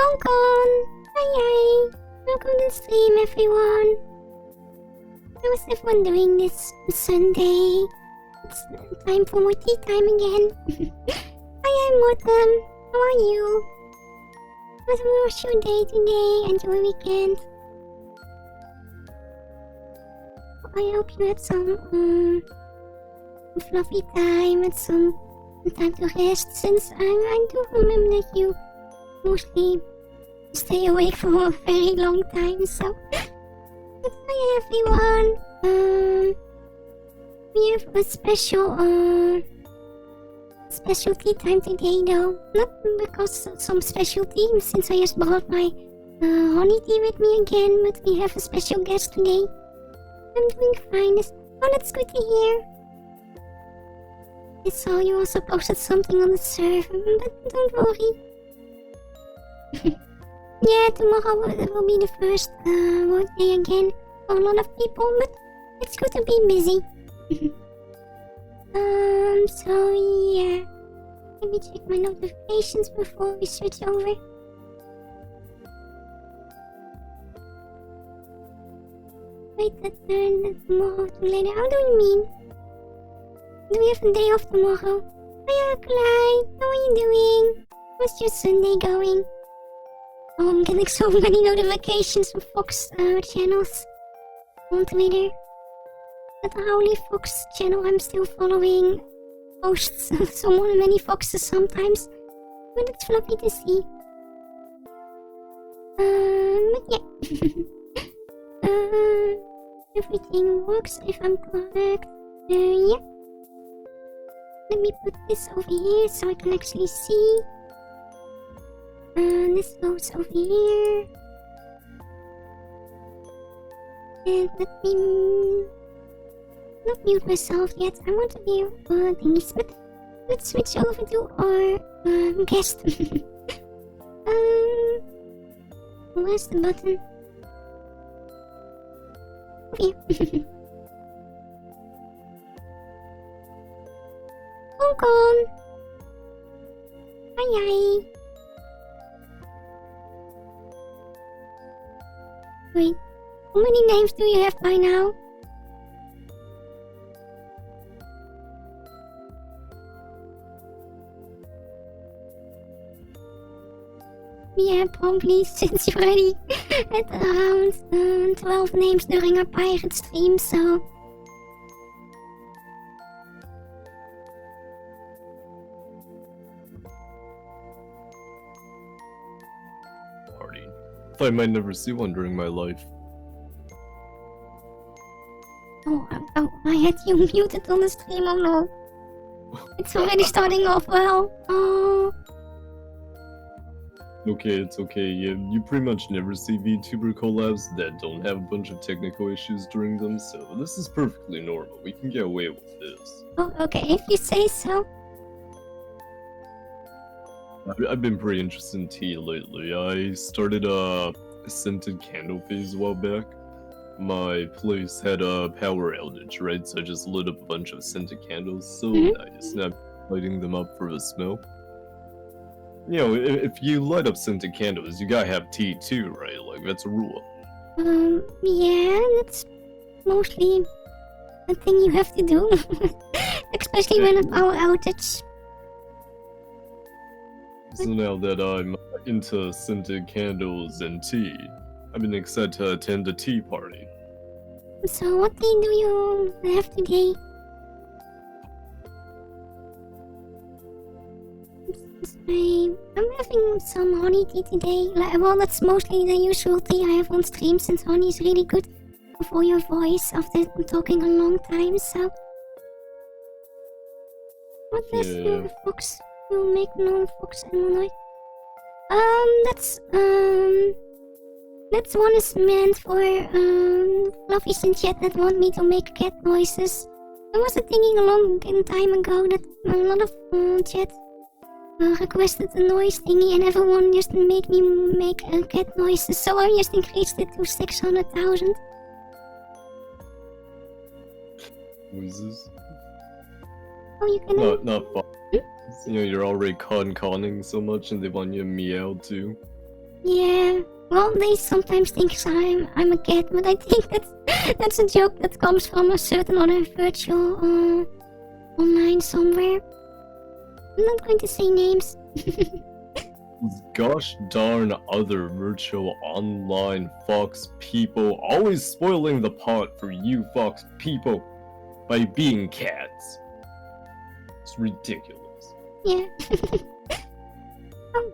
Hong Kong! Hi! Welcome to the stream, everyone! How is everyone doing this Sunday? It's time for more tea time again. Hi, I'm Mortem. How are you? How was your day today and your weekend? I hope you had some fluffy time and some time to rest, since I do remember that you mostly stay awake for a very long time, so hi everyone. We have a special tea time today though. Not because of some special tea, since I just brought my honey tea with me again, but we have a special guest today. I'm doing fine. Oh, that's good to hear. I saw you also posted something on the server, but don't worry. Yeah, tomorrow will be the first work day again for a lot of people, but it's good to be busy. So yeah. Let me check my notifications before we switch over. Wait, that turn tomorrow to later. How do you mean? Do we have a day off tomorrow? Hiya, Clyde. How are you doing? How's your Sunday going? Oh, I'm getting so many notifications from Fox channels on Twitter. That Howly Fox channel I'm still following posts so many foxes sometimes. But it's fluffy to see. But yeah. Everything works if I'm correct. Yeah. Let me put this over here so I can actually see. This goes over here. And let me not mute myself yet. I want to be thingies, but let's switch over to our guest. Where's the button? Over here. Hong Kong. Hi. Wait, how many names do you have by now? Yeah, probably since you already had around 12 names during our pirate stream, so... I might never see one during my life. Oh, I had you muted on the stream, oh no. It's already starting off well. Oh. Okay, it's okay. You pretty much never see VTuber collabs that don't have a bunch of technical issues during them, so this is perfectly normal. We can get away with this. Oh, okay, if you say so. I've been pretty interested in tea lately. I started a scented candle phase a while back. My place had a power outage, right? So I just lit up a bunch of scented candles. So nice. And I'm lighting them up for the smell. You know, if you light up scented candles, you gotta have tea too, right? Like, that's a rule. Yeah, that's mostly a thing you have to do. Especially when a power outage. So now that I'm into scented candles and tea, I've been excited to attend a tea party. So what tea do you have today? I'm having some honey tea today. Well, that's mostly the usual tea I have on stream, since honey is really good for your voice after talking a long time, so... What does your fox will make non-fox animal noise? That's one is meant for fluffies in chat that want me to make cat noises. I was thinking a long time ago that a lot of chat requested a noise thingy, and everyone just made me make cat noises, so I just increased it to 600,000. Noises? Oh, you can... Not fun. You know, you're already conning so much and they want you to meow too. Yeah. Well, they sometimes think I'm a cat, but I think that's a joke that comes from a certain other virtual online somewhere. I'm not going to say names. Gosh darn other virtual online fox people always spoiling the pot for you fox people by being cats. It's ridiculous. Yeah. Oh,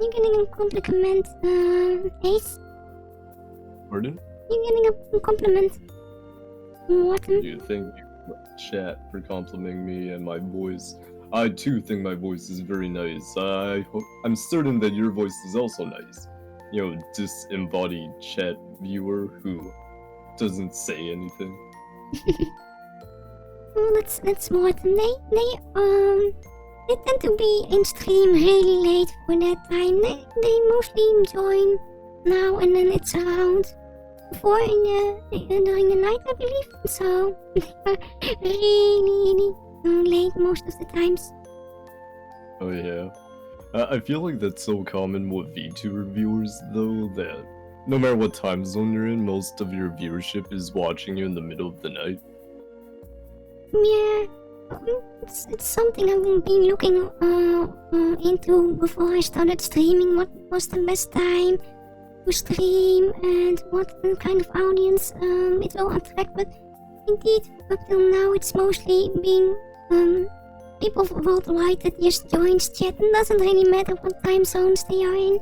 you're getting a compliment, Ace. Pardon? You're getting a compliment. What? You thank you, chat, for complimenting me and my voice. I too think my voice is very nice. I'm certain that your voice is also nice. You know, disembodied chat viewer who doesn't say anything. Well, that's Martin. They tend to be in stream really late for that time. They mostly join now and then it's around 4 during the night, I believe. So they are really late most of the times. Oh yeah. I feel like that's so common with VTuber viewers though, that no matter what time zone you're in, most of your viewership is watching you in the middle of the night. Yeah, it's something I've been looking into before I started streaming. What was the best time to stream and what kind of audience it will attract? But indeed, up till now, it's mostly been people worldwide that just joins chat. It doesn't really matter what time zones they are in.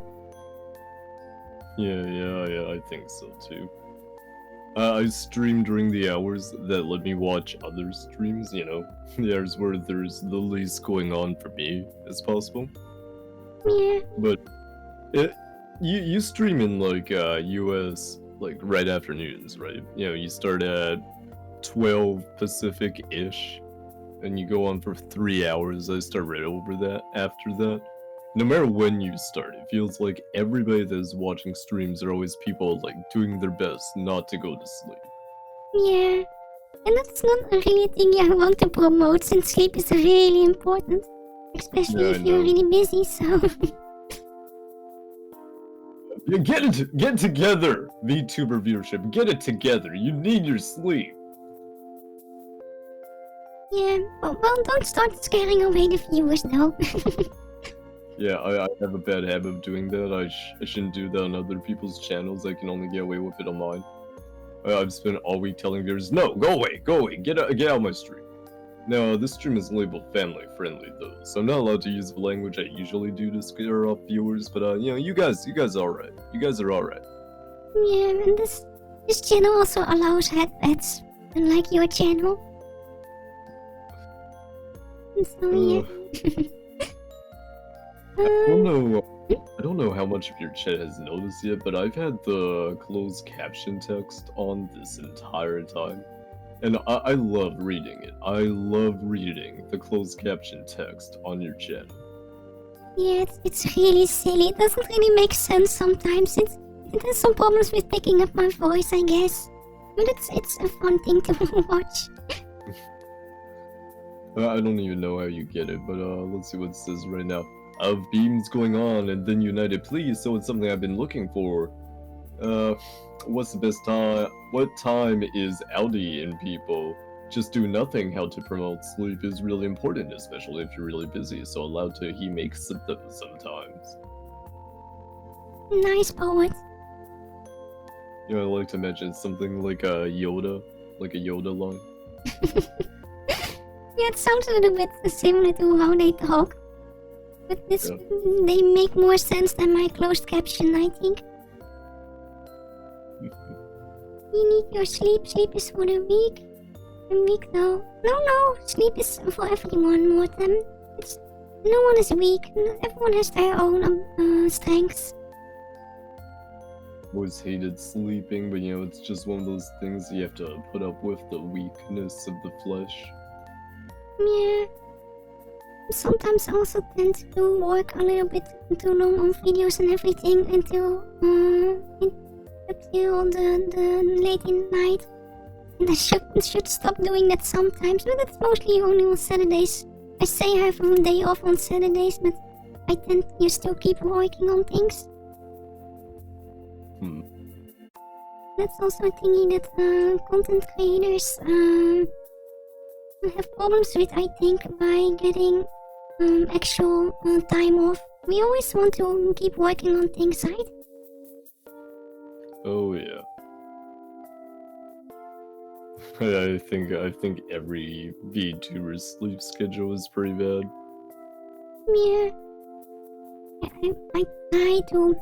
Yeah, I think so too. I stream during the hours that let me watch other streams, you know, the hours where there's the least going on for me as possible. Yeah. But you stream in like US like right afternoons, right? You know, you start at 12 Pacific-ish and you go on for 3 hours. I start right over that after that. No matter when you start, it feels like everybody that is watching streams are always people like doing their best not to go to sleep. Yeah, and that's not really a thing I want to promote since sleep is really important. Especially if you're really busy, so... You get together, VTuber viewership, get it together. You need your sleep. Yeah, well, don't start scaring away the viewers though. Yeah, I have a bad habit of doing that. I shouldn't do that on other people's channels. I can only get away with it on mine. I've spent all week telling viewers, no, go away, get out of my stream. Now, this stream is labeled family friendly though, so I'm not allowed to use the language I usually do to scare off viewers, but you know, you guys are alright. You guys are alright. Yeah, and this channel also allows headbats, unlike your channel. So yeah. I don't know how much of your chat has noticed yet, but I've had the closed caption text on this entire time. And I love reading it. I love reading the closed caption text on your channel. Yeah, it's really silly. It doesn't really make sense sometimes. It has some problems with picking up my voice, I guess. But it's a fun thing to watch. I don't even know how you get it, but let's see what it says right now. Of beams going on and then united, please. So it's something I've been looking for. What's the best time? What time is Audi in people? Just do nothing. How to promote sleep is really important, especially if you're really busy. So allowed to he makes them sometimes. Nice poet. You know, I like to mention something like a Yoda line. Yeah, it sounds a little bit similar to how they talk. But they make more sense than my closed caption, I think. You need your sleep. Sleep is for the weak. I'm weak though. No. Sleep is for everyone, Morten. No one is weak. Everyone has their own strengths. Always hated sleeping, but you know, it's just one of those things you have to put up with, the weakness of the flesh. Yeah. Sometimes I also tend to work a little bit too long on videos and everything until the late in the night. And I should stop doing that sometimes, but it's mostly only on Saturdays. I say I have a day off on Saturdays, but I tend to still keep working on things. That's also a thingy that content creators have problems with, I think, by getting actual time off. We always want to keep working on things, right? Oh yeah. I think every VTuber's sleep schedule is pretty bad. Yeah. I try to.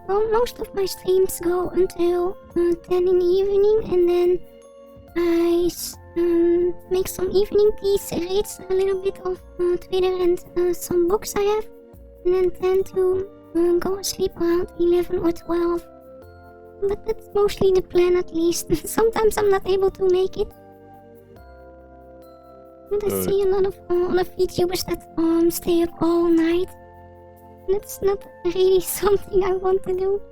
Well, most of my streams go until 10 in the evening, and then I make some evening teas, read a little bit of Twitter and some books I have, and then tend to go asleep around 11 or 12. But that's mostly the plan, at least. Sometimes I'm not able to make it. But I see a lot of VTubers that stay up all night. That's not really something I want to do.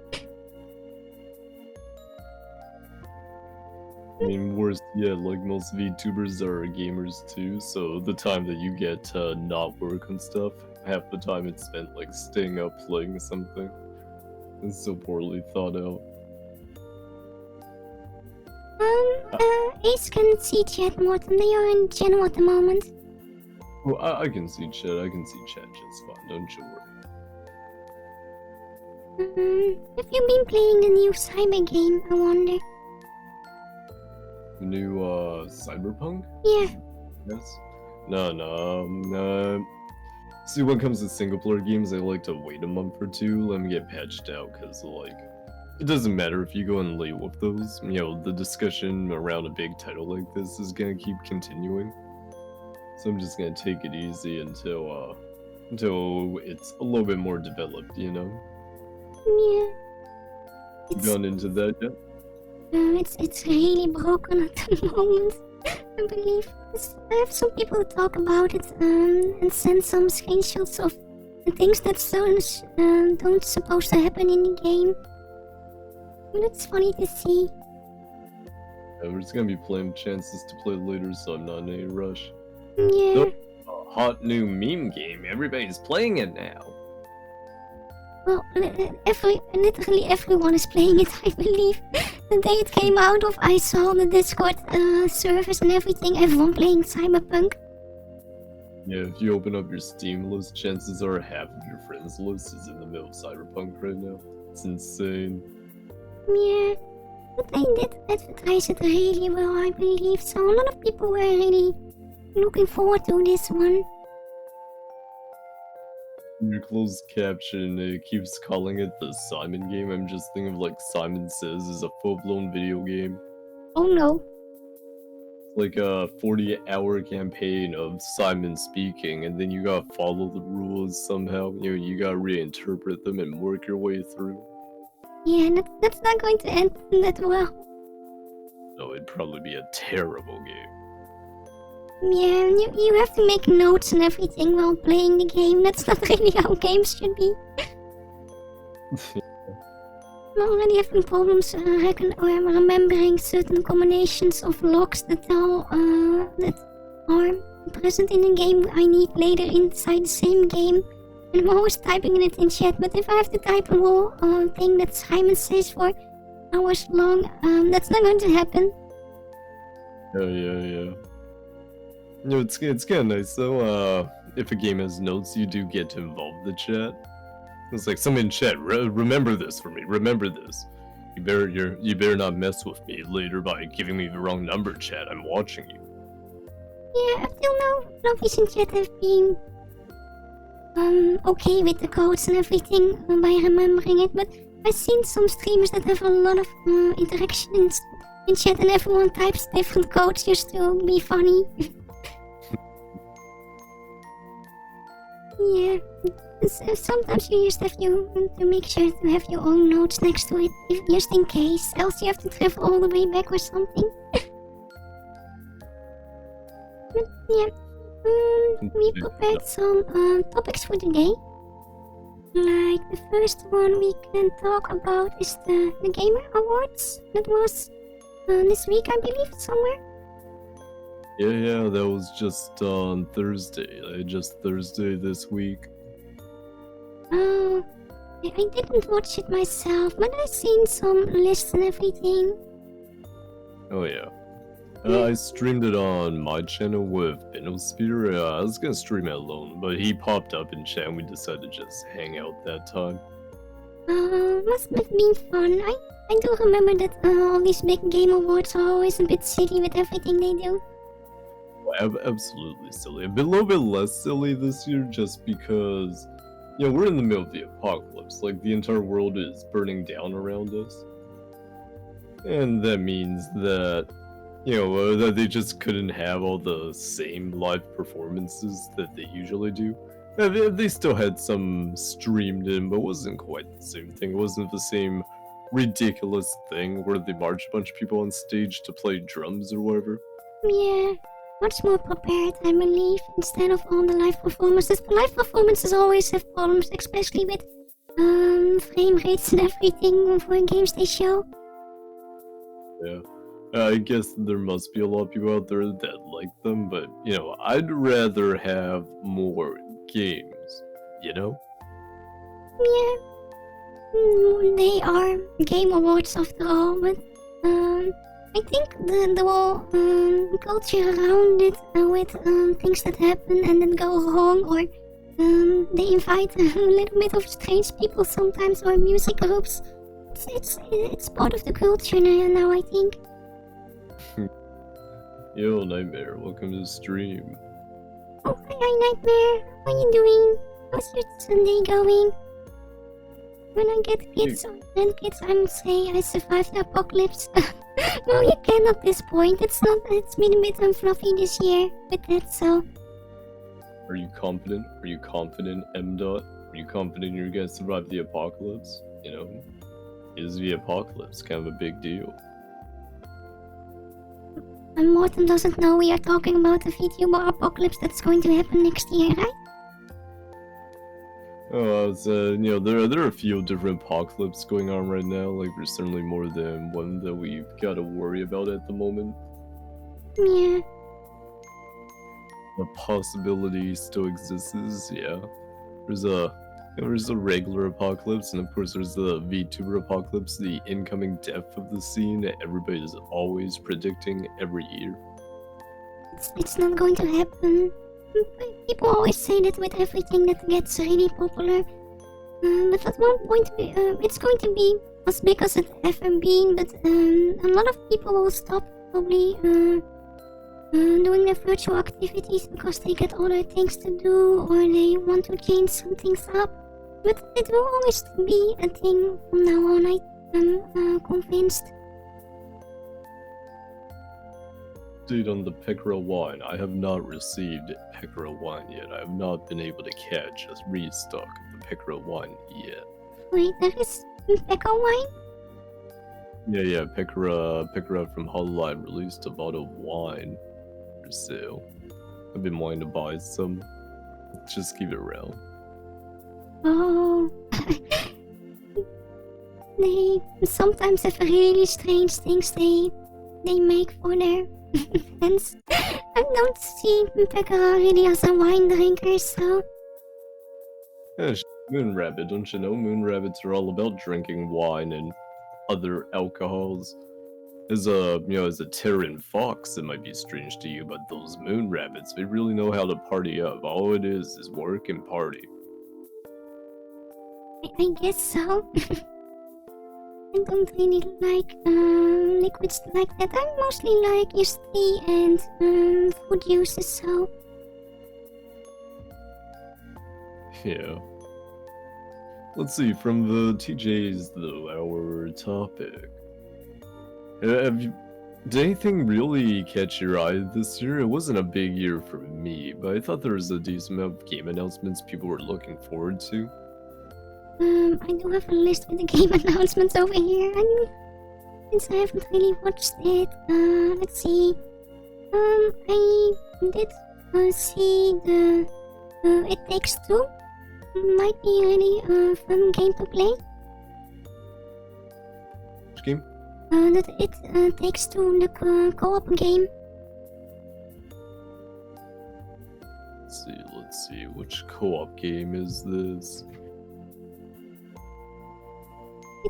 I mean, worse yet, like most VTubers are gamers too, so the time that you get to not work and stuff, half the time it's spent like staying up playing something. It's so poorly thought out. Ace can see chat more than they are in general at the moment. Well, I can see chat. I can see chat just fine. Don't you worry. Have you been playing the new cyber game, I wonder? New Cyberpunk? Yeah. Yes. No. See, when it comes to single player games, I like to wait a month or two, let them get patched out, because like it doesn't matter if you go in late with those. You know, the discussion around a big title like this is gonna keep continuing. So I'm just gonna take it easy until it's a little bit more developed, you know? Yeah. You gone into that yet? It's really broken at the moment, I believe. I have some people talk about it and send some screenshots of the things that don't supposed to happen in the game. But it's funny to see. Yeah, we're just gonna be playing chances to play later, so I'm not in any rush. Yeah. Nope. A hot new meme game. Everybody's playing it now. Well, literally everyone is playing it, I believe. The day it came out of, I saw the Discord servers and everything, everyone playing Cyberpunk. Yeah, if you open up your Steam list, chances are half of your friends list is in the middle of Cyberpunk right now. It's insane. Yeah, but they did advertise it really well, I believe, so a lot of people were really looking forward to this one. Your closed caption, it keeps calling it the Simon game. I'm just thinking of like Simon Says is a full-blown video game. Oh no. Like a 40-hour campaign of Simon speaking, and then you gotta follow the rules somehow. You know, you gotta reinterpret them and work your way through. Yeah, that's not going to end that well. No, it'd probably be a terrible game. Yeah, you have to make notes and everything while playing the game. That's not really how games should be. I'm already having problems remembering certain combinations of locks that are present in a game I need later inside the same game. And I'm always typing it in chat, but if I have to type a whole thing that Simon says for hours long, that's not going to happen. Yeah. You know, it's kind of nice though. If a game has notes, you do get to involve the chat. It's like someone in chat. Remember this for me. Remember this. You better not mess with me later by giving me the wrong number. Chat. I'm watching you. Yeah, up till now, lobbies in chat have been okay with the codes and everything by remembering it. But I've seen some streamers that have a lot of interaction in chat, and everyone types different codes just to be funny. Yeah, sometimes you just have to make sure to have your own notes next to it, just in case, else you have to travel all the way back or something. But yeah, we prepared some topics for today. Like, the first one we can talk about is the Gamer Awards. That was this week, I believe, somewhere. Yeah, that was just on Thursday. Just Thursday this week. Oh, I didn't watch it myself, but I've seen some lists and everything. Oh yeah. I streamed it on my channel with Binosphere. I was gonna stream it alone, but he popped up in chat and we decided to just hang out that time. Must have been fun. I do remember that all these big game awards are always a bit silly with everything they do. Absolutely silly. A little bit less silly this year just because, we're in the middle of the apocalypse. Like, the entire world is burning down around us. And that means that, that they just couldn't have all the same live performances that they usually do. They still had some streamed in, but it wasn't quite the same thing. It wasn't the same ridiculous thing where they march a bunch of people on stage to play drums or whatever. Yeah, much more prepared, I believe, instead of all the live performances. But live performances always have problems, especially with frame rates and everything for games they show. Yeah. I guess there must be a lot of people out there that like them, but, I'd rather have more games, Yeah. They are game awards after all, but I think the whole culture around it with things that happen and then go wrong, or they invite a little bit of strange people sometimes, or music groups. It's part of the culture now, I think. Yo, Nightmare, welcome to the stream. Oh, hi, Nightmare. How are you doing? How's your Sunday going? When I get kids or grandkids, I would say I survived the apocalypse. No, you can at this point. It's been a bit unfluffy this year with that, so... Are you confident? Are you confident, M-Dot? Are you confident you're gonna survive the apocalypse? Is the apocalypse kind of a big deal? And Morton doesn't know we are talking about the VTuber apocalypse that's going to happen next year, right? Oh, there are a few different apocalypses going on right now. Like, there's certainly more than one that we've got to worry about at the moment. Yeah. The possibility still exists, yeah. There's a regular apocalypse, and of course there's the VTuber apocalypse, the incoming death of the scene that everybody is always predicting every year. It's not going to happen. People always say that with everything that gets really popular. But at one point, it's going to be as big as it ever been. But a lot of people will stop probably doing their virtual activities because they get other things to do, or they want to change some things up. But it will always be a thing from now on, I'm convinced. Update on the Pecora wine. I have not received Pecora wine yet. I have not been able to catch a restock of the Pecora wine yet. Wait, there is Pecora wine? Yeah, Pecora from Hololive released a bottle of wine for sale. I've been wanting to buy some. Just keep it around. Oh. They sometimes have really strange things they make for their fans. I don't see Pekka really as a wine drinker, so... Yeah, Moon Rabbit, don't you know? Moon Rabbits are all about drinking wine and other alcohols. As a Terran fox, it might be strange to you, but those Moon Rabbits, they really know how to party up. All it is work and party. I guess so. I don't really like liquids like that. I mostly like just tea and food uses, so... Yeah. Let's see, from the TJs though, our topic. Did anything really catch your eye this year? It wasn't a big year for me, but I thought there was a decent amount of game announcements people were looking forward to. I do have a list with the game announcements over here, and since I haven't really watched it, let's see. I did see the It Takes Two. Might be a really fun game to play. Which game? That It Takes Two, the co-op game. Let's see, which co-op game is this?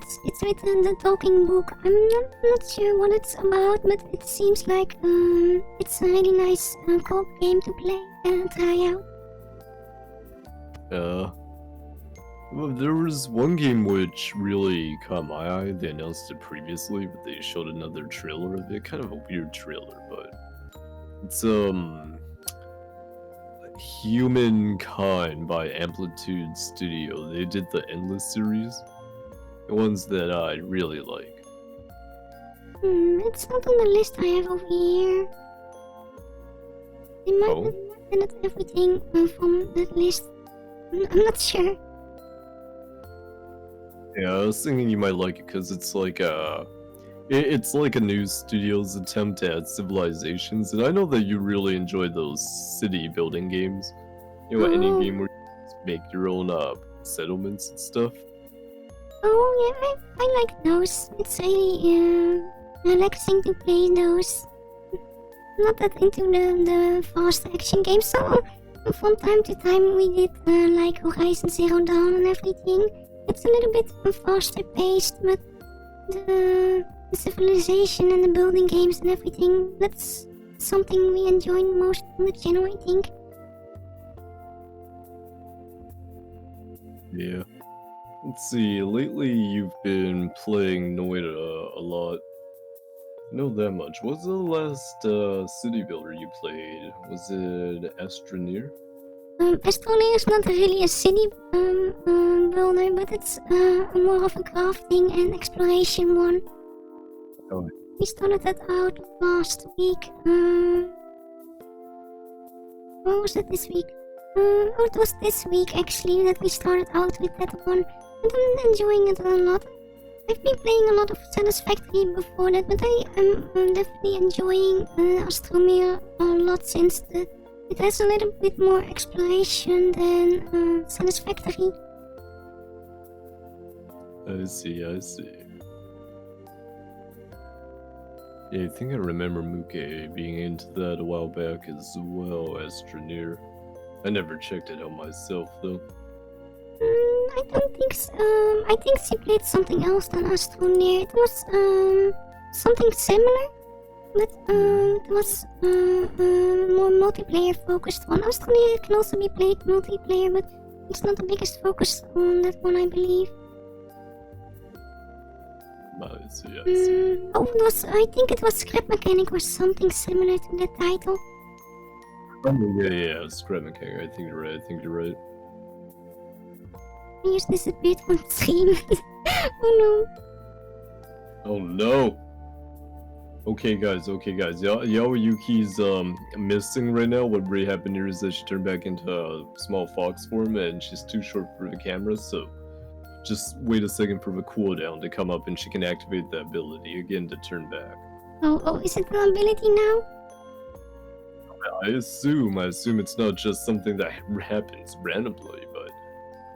it's with the talking book. I'm not sure what it's about, but it seems like it's a really nice co-op game to play and try out. Well, there was one game which really caught my eye. They announced it previously, but they showed another trailer of it. Kind of a weird trailer, but it's Humankind by Amplitude Studio. They did the Endless series, the ones that I really like. It's not on the list I have over here. They might not have everything from that list. I'm not sure. Yeah, I was thinking you might like it because it's like it's like a new studio's attempt at civilizations, and I know that you really enjoy those city building games. You know, any game where you just make your own settlements and stuff. Oh yeah, I like those. It's really relaxing to play those. Not that into the fast action games, so from time to time we did like Horizon Zero Dawn and everything. It's a little bit faster paced, but the civilization and the building games and everything, that's something we enjoy most on the channel, I think. Yeah. Let's see, lately you've been playing Noida a lot. Know that much. What's the last city builder you played? Was it Astroneer? Astroneer is not really a city builder, but it's more of a crafting and exploration one. Oh. We started that out last week. What was it this week? It was this week actually that we started out with that one. And I'm enjoying it a lot. I've been playing a lot of Satisfactory before that, but I am definitely enjoying Astroneer a lot since it has a little bit more exploration than Satisfactory. I see. Yeah, I think I remember Muke being into that a while back as well as Astroneer. I never checked it out myself though. I don't think so. I think she played something else than Astroneer. It was something similar, but it was more multiplayer focused one. Astroneer can also be played multiplayer, but it's not the biggest focus on that one, I believe. I see. I think it was Scrap Mechanic or something similar to that title. Oh, yeah, Scrap Mechanic. I think you're right. I just disappeared from the stream. Oh no. Okay guys. Yawayuki's missing right now. What really happened here is that she turned back into a small fox form and she's too short for the camera, so just wait a second for the cooldown to come up and she can activate the ability again to turn back. no. Oh, is it an ability now? I assume it's not just something that happens randomly, but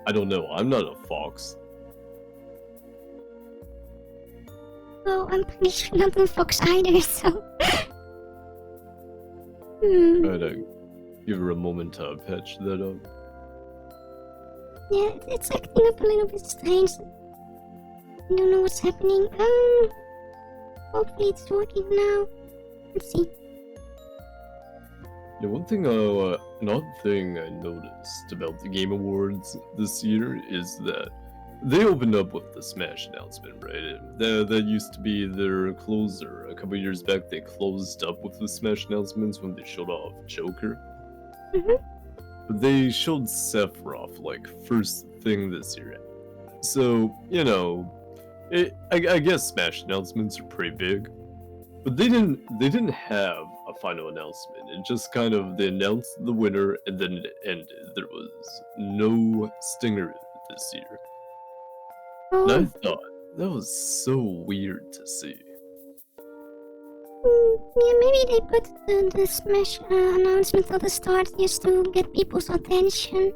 I don't know. I'm not a fox. Oh, I'm pretty sure not a fox either, so... I'd give her a moment to patch that up. Yeah, it's acting up a little bit strange. I don't know what's happening. Hopefully it's working now. Let's see. Yeah, another thing I noticed about the Game Awards this year is that they opened up with the Smash announcement, right? That used to be their closer. A couple years back, they closed up with the Smash announcements when they showed off Joker. But they showed Sephiroth, like, first thing this year. So, you know, I guess Smash announcements are pretty big. But they didn't have a final announcement. It just kind of, they announced the winner and then it ended. There was no stinger this year. And I thought that was so weird to see. Yeah, maybe they put the Smash announcement at the start just to get people's attention.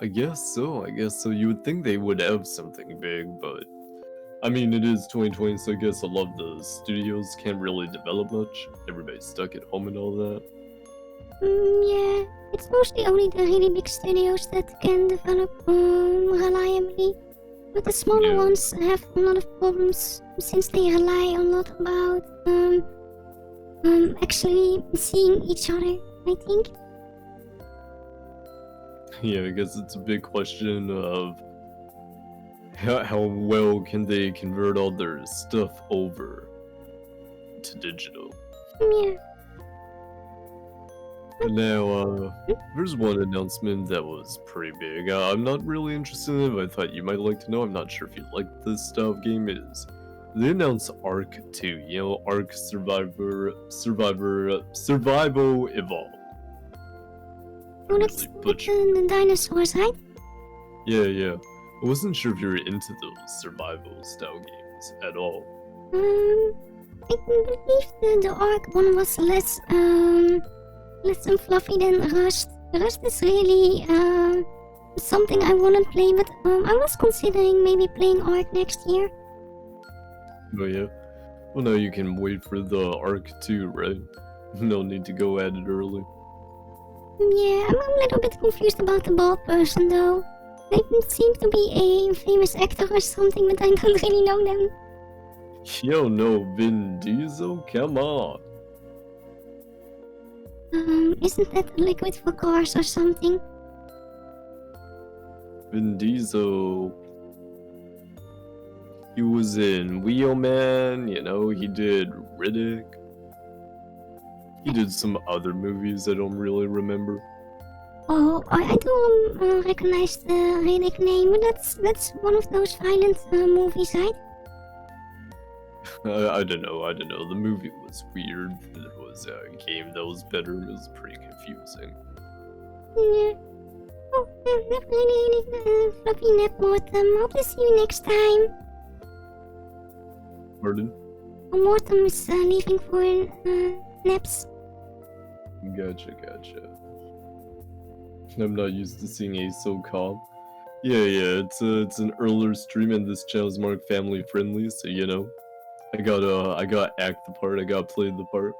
I guess so. You would think they would have something big, but I mean, it is 2020, so I guess a lot of the studios can't really develop much. Everybody's stuck at home and all that. Yeah, it's mostly only the really big studios that can develop reliably. But the smaller Yeah. ones have a lot of problems since they rely a lot about actually seeing each other, I think. Yeah, I guess it's a big question of how well can they convert all their stuff over to digital. Yeah. Now, there's one announcement that was pretty big. I'm not really interested in it, but I thought you might like to know. I'm not sure if you like this style of game. They announced Arc 2, you know, Arc Survival Evolved. Oh, that's Really with butchered. the dinosaurs, right? Yeah. I wasn't sure if you were into those survival style games at all. I believe the Ark one was less fluffy than Rust. Rust is really something I wanna play, but I was considering maybe playing Ark next year. Oh yeah? Well, now you can wait for the Arc 2, right? No need to go at it early. Yeah, I'm a little bit confused about the bald person though. They seem to be a famous actor or something, but I don't really know them. Yo, no, Vin Diesel? Come on. Isn't that a liquid for cars or something? Vin Diesel. He was in Wheelman, you know, he did Riddick. He did some other movies I don't really remember. Oh, I do recognize the Riddick name, but that's one of those violent movies, right? I don't know. The movie was weird. There was a game that was better. It was pretty confusing. Yeah. Oh, definitely floppy nap, Mortem. Hope to see you next time. Pardon? Oh, Mortem is leaving for naps. Gotcha. I'm not used to seeing Ace so calm. Yeah, it's an earlier stream and this channel is more family friendly, so you know. I gotta act the part, I gotta play the part.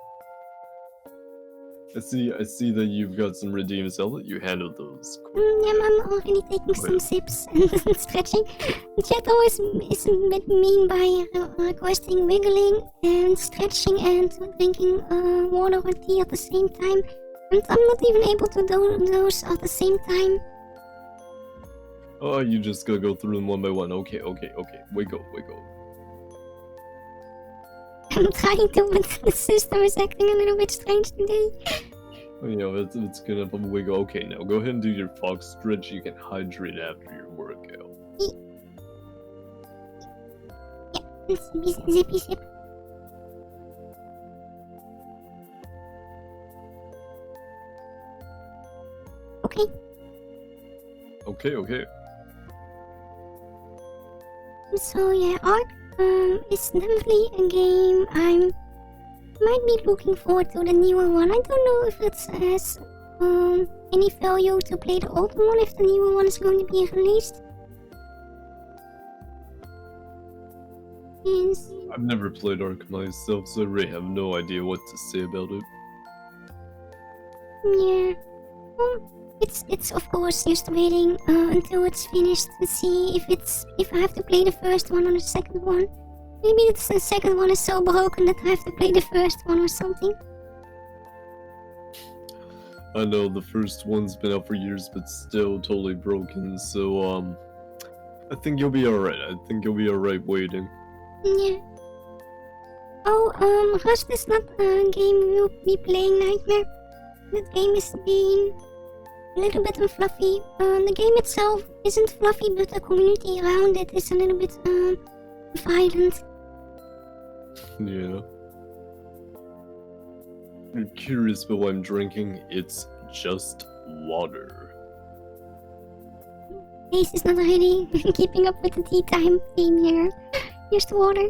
I see that you've got some redeems. I'll let you handle those. Yeah, I'm already taking some sips and stretching. The chat always is a bit mean by requesting wiggling and stretching and drinking water or tea at the same time. And I'm not even able to do those at the same time. Oh, you just gotta go through them one by one. Okay. Wiggle. I'm trying to, but the system is acting a little bit strange today. You know, it's gonna wiggle. Okay, now go ahead and do your fox stretch. You can hydrate after your workout. Yeah, zippy zip. Okay. So yeah, Ark is definitely a game I might be looking forward to, the newer one. I don't know if it has any value to play the old one if the newer one is going to be released. Yes. I've never played Ark myself, so I really have no idea what to say about it. Yeah. Well, it's of course just waiting until it's finished to see if I have to play the first one or the second one. Maybe the second one is so broken that I have to play the first one or something. I know the first one's been out for years, but still totally broken. So I think you'll be alright. I think you'll be alright waiting. Yeah. Oh, Rust is not a game we'll be playing, Nightmare. That game is being a little bit fluffy. The game itself isn't fluffy, but the community around it is a little bit violent. Yeah. You're curious about what I'm drinking? It's just water. Ace is not really keeping up with the tea time theme here. Just water.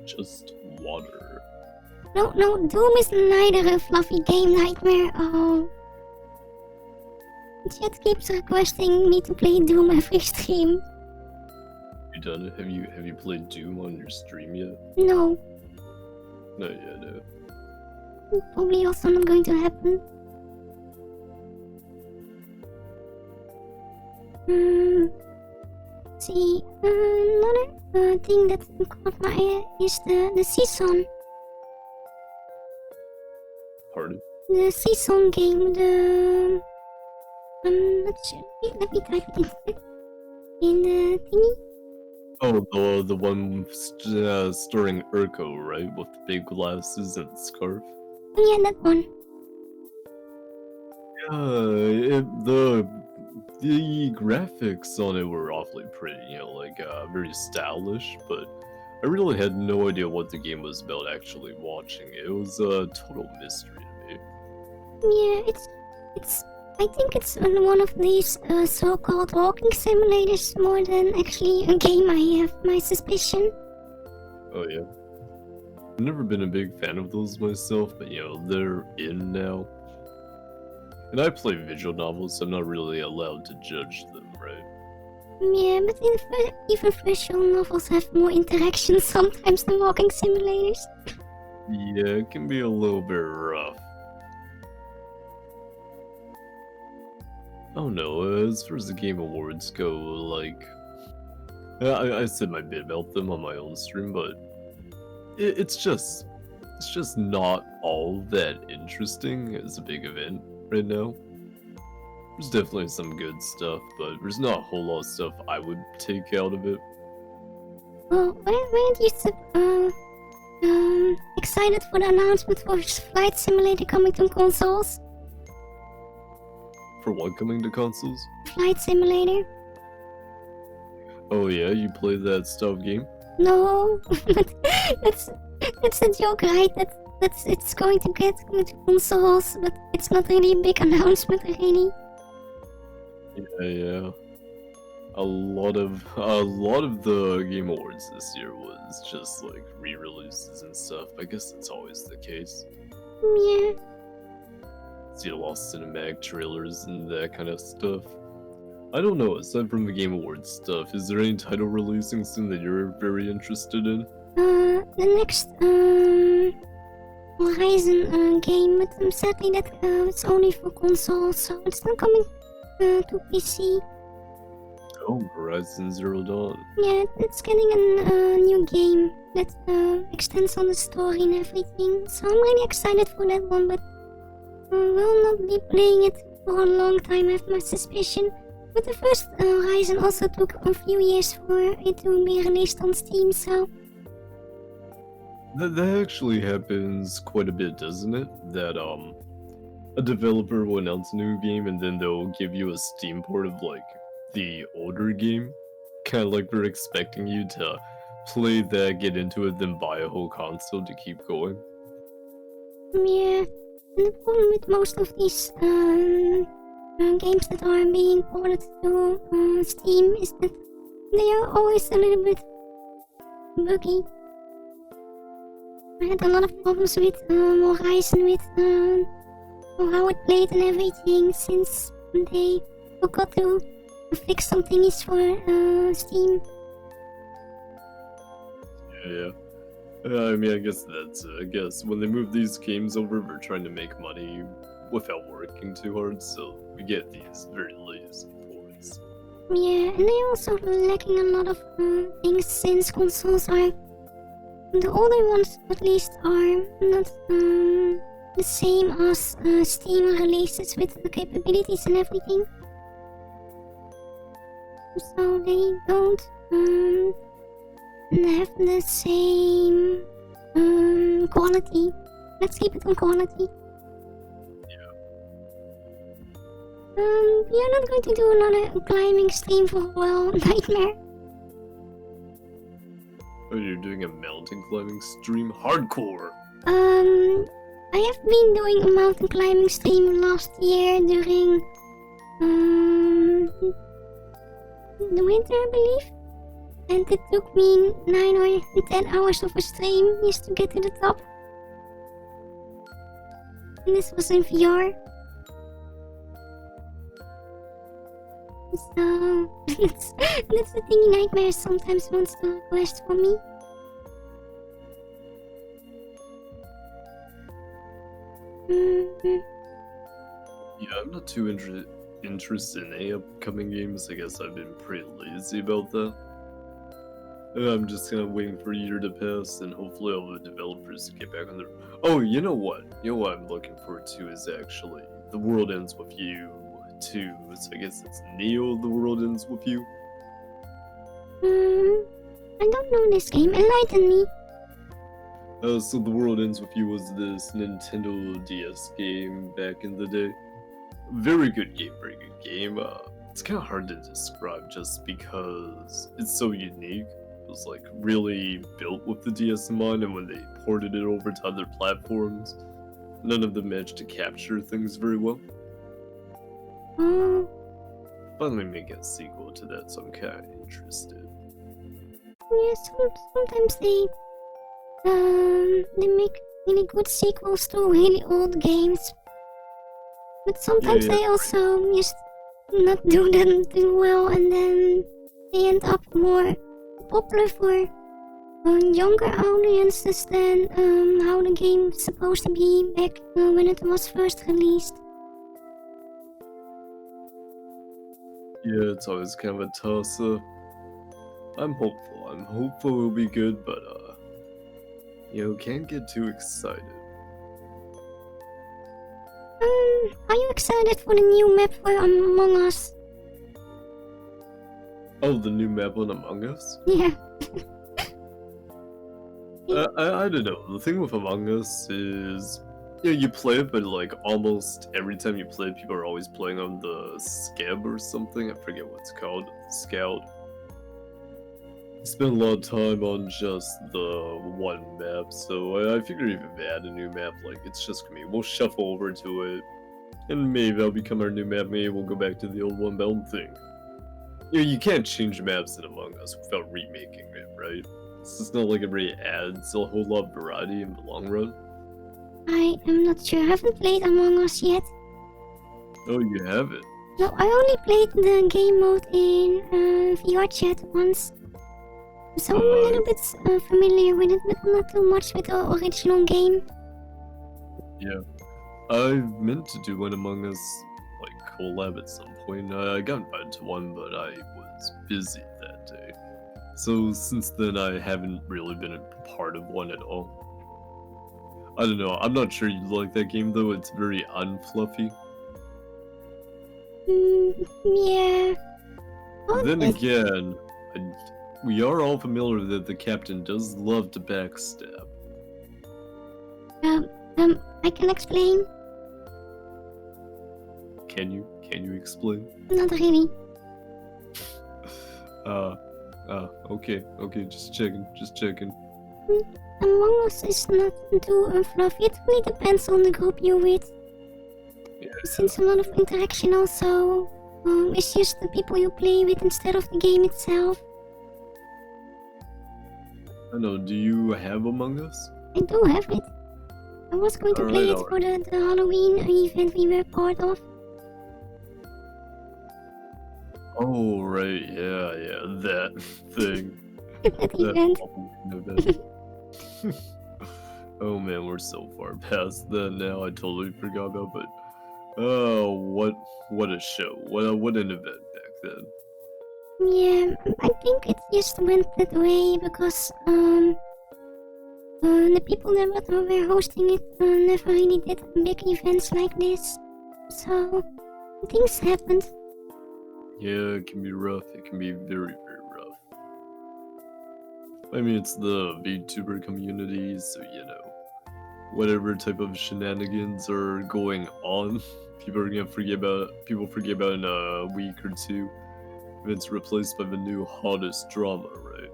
Just water. No, Doom is neither a fluffy game, Nightmare. Oh. Chat keeps requesting me to play Doom every stream. You done it? Have you played Doom on your stream yet? No, Not yet. No. probably also not going to happen. See, another thing that caught my eye is the season. Pardon? The season game, let's see, let me type it in the thingy. Oh, the one starring Urko, right? With the big glasses and the scarf? Yeah, that one. Yeah, the graphics on it were awfully pretty, you know, like very stylish, but I really had no idea what the game was about actually watching it. It was a total mystery to me. Yeah, it's. I think it's one of these so-called walking simulators more than actually a game. I have my suspicion. Oh yeah. I've never been a big fan of those myself, but you know, they're in now. And I play visual novels, so I'm not really allowed to judge them, right? Yeah, but even visual novels have more interaction sometimes than walking simulators. Yeah, it can be a little bit rough. Oh no, as far as the Game Awards go, like... I said my bit about them on my own stream, but... It's just not all that interesting as a big event right now. There's definitely some good stuff, but there's not a whole lot of stuff I would take out of it. Well, weren't you excited for the announcement for Flight Simulator coming to consoles? For what coming to consoles? Flight Simulator? Oh yeah, you play that stealth game? No, but that's a joke, right? That's it's going to get to consoles, but it's not really a big announcement, really. Yeah. A lot of the Game Awards this year was just like re-releases and stuff. I guess that's always the case. Yeah. See a lot of cinematic trailers and that kind of stuff. I don't know, aside from the Game Awards stuff, is there any title releasing soon that you're very interested in? The next Horizon game, but sadly that it's only for consoles, so it's not coming to PC. Oh, Horizon Zero Dawn. Yeah, it's getting a new game that extends on the story and everything, so I'm really excited for that one, but will not be playing it for a long time, I have my suspicion. But the first Horizon also took a few years for it to be released on Steam, so... That actually happens quite a bit, doesn't it? That, a developer will announce a new game and then they'll give you a Steam port of, like, the older game. Kinda like they're expecting you to play that, get into it, then buy a whole console to keep going. Yeah, and the problem with most of these games that are being ported to Steam is that they are always a little bit buggy. I had a lot of problems with Horizon, with how it played and everything, since they forgot to fix some thingies for Steam. Yeah. I mean, I guess that's I guess when they move these games over, they're trying to make money without working too hard, so we get these very lazy ports. Yeah, and they're also lacking a lot of things, since consoles are... The older ones, at least, are not the same as Steam releases with the capabilities and everything. So they don't have the same quality. Let's keep it on quality. Yeah. We are not going to do another climbing stream for a while, nightmare. Oh, you're doing a mountain climbing stream? Hardcore! I have been doing a mountain climbing stream last year during the winter, I believe. And it took me 9 or 10 hours of a stream just to get to the top. And this was in VR. So that's the thing Nightmare sometimes wants to request for me. Yeah, I'm not too interest in any upcoming games. I guess I've been pretty lazy about that. And I'm just kind of waiting for a year to pass, and hopefully all the developers get back on their. Oh, you know what? You know what I'm looking forward to is actually The World Ends With You 2. So I guess it's Neo The World Ends With You. I don't know this game. Enlighten me. So The World Ends With You was this Nintendo DS game back in the day. Very good game, very good game. It's kind of hard to describe just because it's so unique. It was like really built with the DS in mind, and when they ported it over to other platforms, none of them managed to capture things very well. Oh, Finally making a sequel to that, so I'm kind of interested. yeah. Sometimes they make really good sequels to really old games, but sometimes Yeah. they also just not do them too well, and then they end up more popular for younger audiences than how the game was supposed to be back when it was first released. Yeah, it's always kind of a toss-up. I'm hopeful. I'm hopeful it'll be good, but can't get too excited. Are you excited for the new map for Among Us? Oh, the new map on Among Us? Yeah. I don't know. The thing with Among Us is, you play it, but like almost every time you play it, people are always playing on the Scab or something. I forget what it's called. Scout. Spend a lot of time on just the one map, so I figured if we add a new map, like it's just gonna be, we'll shuffle over to it, and maybe that'll become our new map. Maybe we'll go back to the old one, but I don't think. You can't change maps in Among Us without remaking it, right? It's just not like it really adds a whole lot of variety in the long run. I am not sure. I haven't played Among Us yet. Oh, you haven't? No, I only played the game mode in VR chat once. So I'm a little bit familiar with it, but not too much with the original game. Yeah. I meant to do one Among Us, like, collab at some point. I got invited to one, but I was busy that day. So since then, I haven't really been a part of one at all. I don't know, I'm not sure you like that game though, it's very unfluffy. Yeah. Then again, we are all familiar that the captain does love to backstab. I can explain. Can you explain? Not really. Okay, just checking. Among Us is not too fluffy. It really depends on the group you're with. Yeah. Since a lot of interaction also it's just the people you play with instead of the game itself. I know, do you have Among Us? I do have it. I was going to play it for the Halloween event we were part of. Oh, right, yeah, that thing. That event. event. Oh man, we're so far past that now, I totally forgot about, but oh, what a show. What an event back then. Yeah, I think it just went that way because the people that were hosting it never really did big events like this. So things happened. Yeah, it can be rough. It can be very, very rough. I mean, it's the VTuber community, so whatever type of shenanigans are going on, people forget about it in a week or two. If it's replaced by the new hottest drama, right?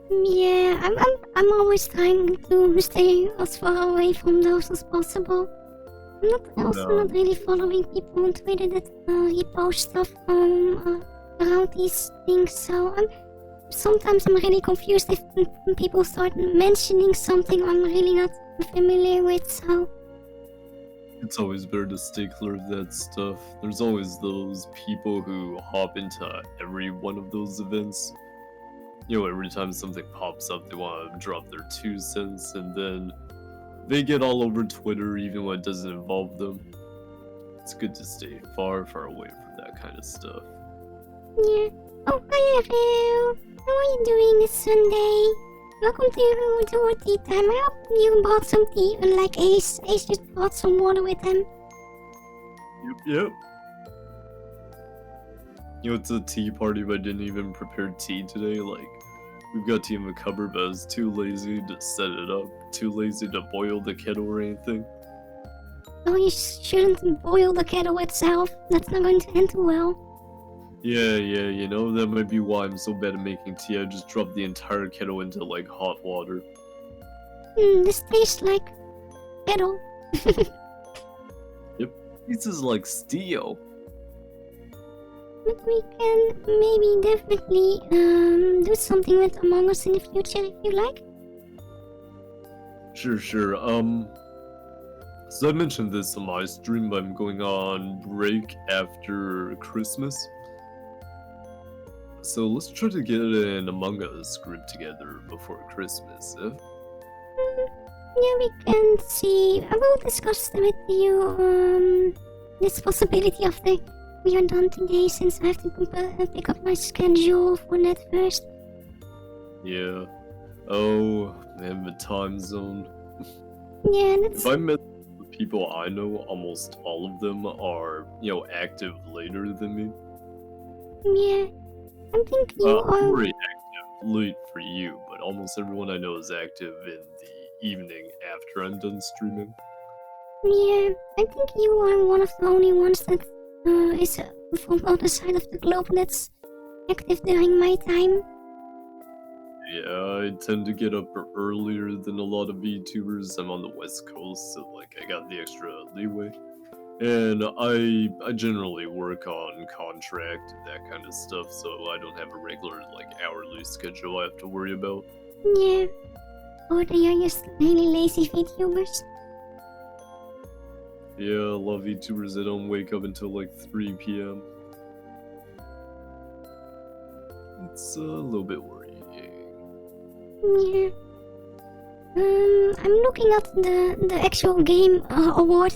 Yeah, I'm always trying to stay as far away from those as possible. I'm not really following people on Twitter that repost stuff around these things, so sometimes I'm really confused if people start mentioning something I'm really not familiar with, so... It's always better to stay clear of that stuff. There's always those people who hop into every one of those events. Every time something pops up, they want to drop their 2 cents, and then they get all over Twitter even when it doesn't involve them. it's good to stay far, far away from that kind of stuff. Yeah. Oh, hi, Ariel. How are you doing this Sunday? Welcome to our tea time. I hope you bought some tea, unlike Ace. Ace just brought some water with him. Yep. You know, it's a tea party, but I didn't even prepare tea today. Like, we've got tea in the cupboard, but I was too lazy to set it up, too lazy to boil the kettle or anything. Oh, you shouldn't boil the kettle itself. That's not going to end well. Yeah, you know, that might be why I'm so bad at making tea. I just dropped the entire kettle into, like, hot water. This tastes like kettle. Yep. This is like steel. But we can maybe definitely do something with Among Us in the future if you like. Sure. So I mentioned this on my stream, but I'm going on break after Christmas. So let's try to get an Among Us group together before Christmas, eh? Yeah, we can see. I will discuss with you this possibility after we are done today, since I have to pick up my schedule for that first. Yeah. Oh, man, the time zone. Yeah, that's... If I met the people I know, almost all of them are, you know, active later than me. Yeah, I think you are... Very active late for you, but almost everyone I know is active in the evening after I'm done streaming. Yeah, I think you are one of the only ones that is from the other side of the globe that's active during my time. Yeah, I tend to get up earlier than a lot of VTubers. I'm on the West Coast, so like I got the extra leeway. And I generally work on contract and that kind of stuff, so I don't have a regular like hourly schedule I have to worry about. Yeah, or they are just really lazy VTubers. Yeah, a lot of VTubers that don't wake up until like 3 p.m. It's a little bit worrying. Yeah. I'm looking at the actual game award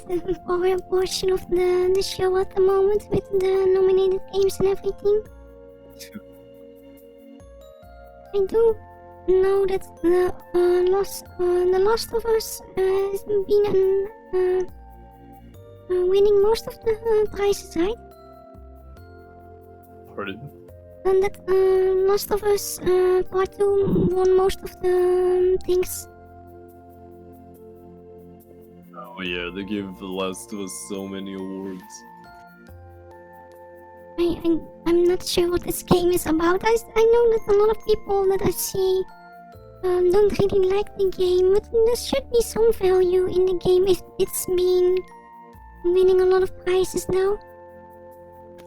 portion of the show at the moment with the nominated games and everything. I do know that the Last of Us has been winning most of the prizes, right? Pardon? And that Last of Us Part 2 won most of the things. Oh yeah, they give The Last of Us so many awards. I'm not sure what this game is about. I know that a lot of people that I see don't really like the game, but there should be some value in the game if it's been winning a lot of prizes now.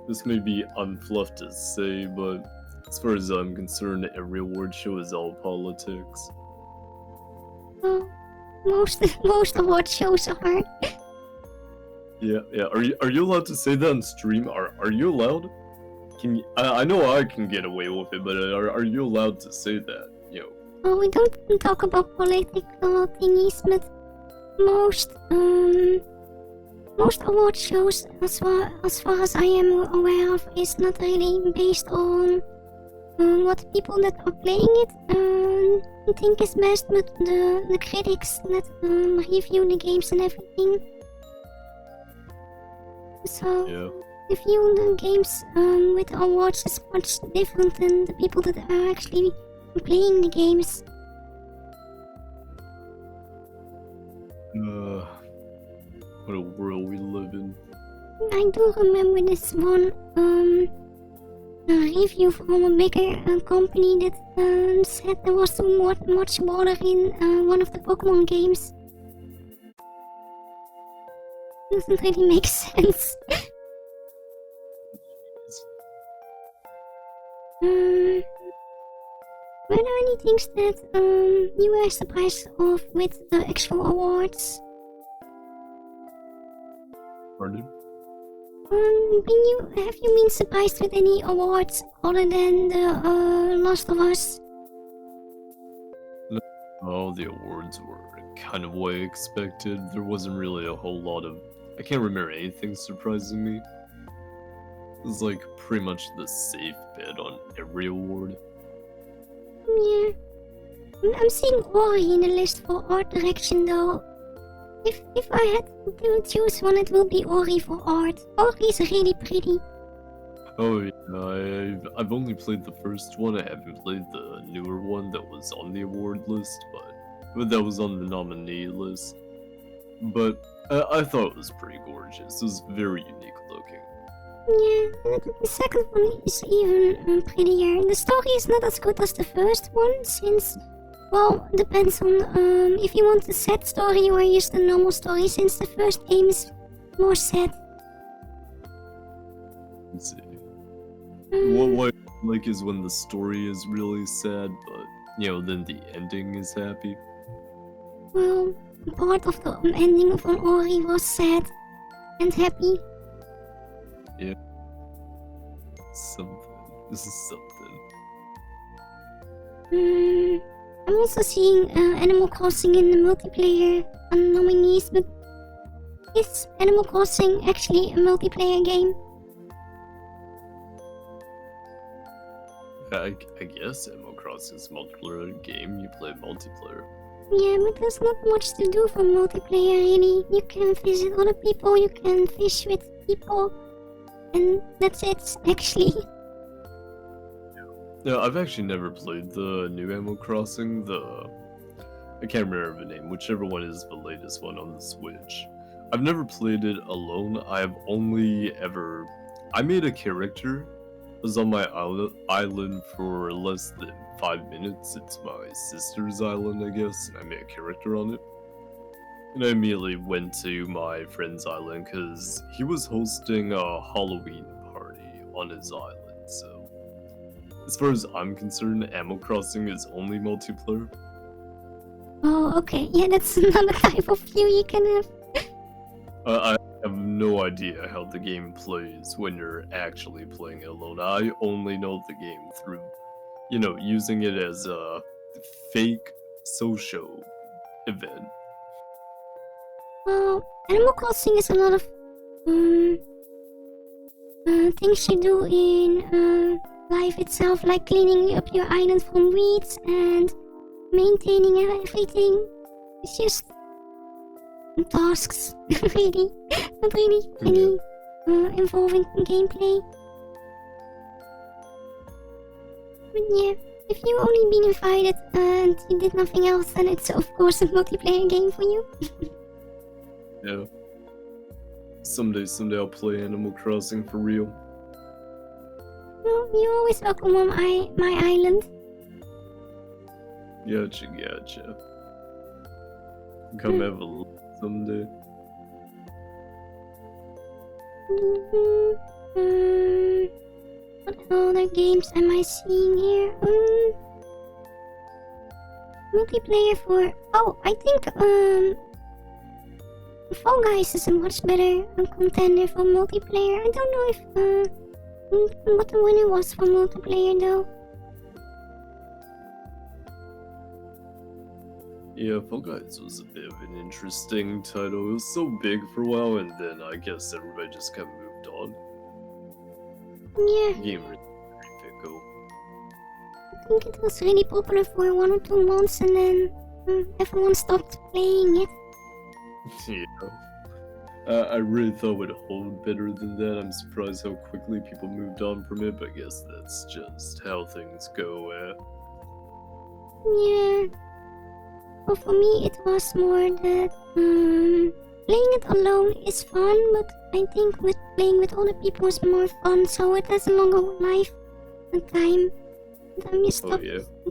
This may be unfluffed to say, but as far as I'm concerned, every award show is all politics. Well, most award shows are. Yeah. Are you allowed to say that on stream? Are you allowed? Can you, I know I can get away with it, but are you allowed to say that? You know. Oh, we don't talk about political thingies, but most award shows, as far as I am aware of, is not really based on what people that are playing it think is best, but the critics that review the games and everything. So, Yeah. review the games with awards is much different than the people that are actually playing the games. What a world we live in. I do remember this one review from a bigger company that said there was too much water in one of the Pokemon games. Doesn't really make sense. Were there any things that you were surprised of with the actual awards? Pardon? Have you been surprised with any awards other than the Last of Us? Oh, the awards were kind of what I expected. There wasn't really a whole lot of I can't remember anything surprising me. It's like pretty much the safe bet on every award. Yeah. I'm seeing Ori in the list for art direction though. If I had to choose one, it will be Ori for art. Ori is really pretty. Oh yeah, I've only played the first one. I haven't played the newer one that was on the award list, but that was on the nominee list. But I thought it was pretty gorgeous. It was very unique looking. Yeah, the second one is even prettier. The story is not as good as the first one, since, well, depends on if you want the sad story or just the normal story, since the first game is more sad. Let's see. What I like is when the story is really sad, but then the ending is happy. Well, part of the ending of an Ori was sad and happy. Yeah. Something. This is something. I'm also seeing Animal Crossing in the multiplayer nominees, but is Animal Crossing actually a multiplayer game? I guess Animal Crossing is a multiplayer game. You play multiplayer. Yeah, but there's not much to do for multiplayer really. You can visit other people, you can fish with people, and that's it actually. Yeah, I've actually never played the new Animal Crossing. I can't remember the name. Whichever one is the latest one on the Switch. I've never played it alone. I have only ever. I made a character. Was on my island for less than 5 minutes. It's my sister's island, I guess, and I made a character on it. And I immediately went to my friend's island because he was hosting a Halloween party on his island. So, as far as I'm concerned, Animal Crossing is only multiplayer. Oh, okay. Yeah, that's another type of view you can have. I have no idea how the game plays when you're actually playing it alone. I only know the game through, using it as a fake social event. Well, Animal Crossing is a lot of things you do in life itself, like cleaning up your island from weeds and maintaining everything. It's just tasks, really, not really any involving gameplay. But yeah, if you only been invited and you did nothing else, then it's of course a multiplayer game for you. Yeah. Someday I'll play Animal Crossing for real. Well, you're always welcome on my island. Gotcha. Come have a look someday. What other games am I seeing here? Multiplayer for... Oh, I think Fall Guys is a much better contender for multiplayer. I don't know if what the winner was for multiplayer though. Yeah, Fall Guys was a bit of an interesting title. It was so big for a while, and then I guess everybody just kind of moved on. Yeah. The game was pretty fickle. I think it was really popular for 1 or 2 months, and then everyone stopped playing it. Yeah. I really thought it would hold better than that. I'm surprised how quickly people moved on from it, but I guess that's just how things go. Yeah. Well, for me, it was more that playing it alone is fun, but I think with playing with other people is more fun, so it has a longer life and time. And I'm just stopped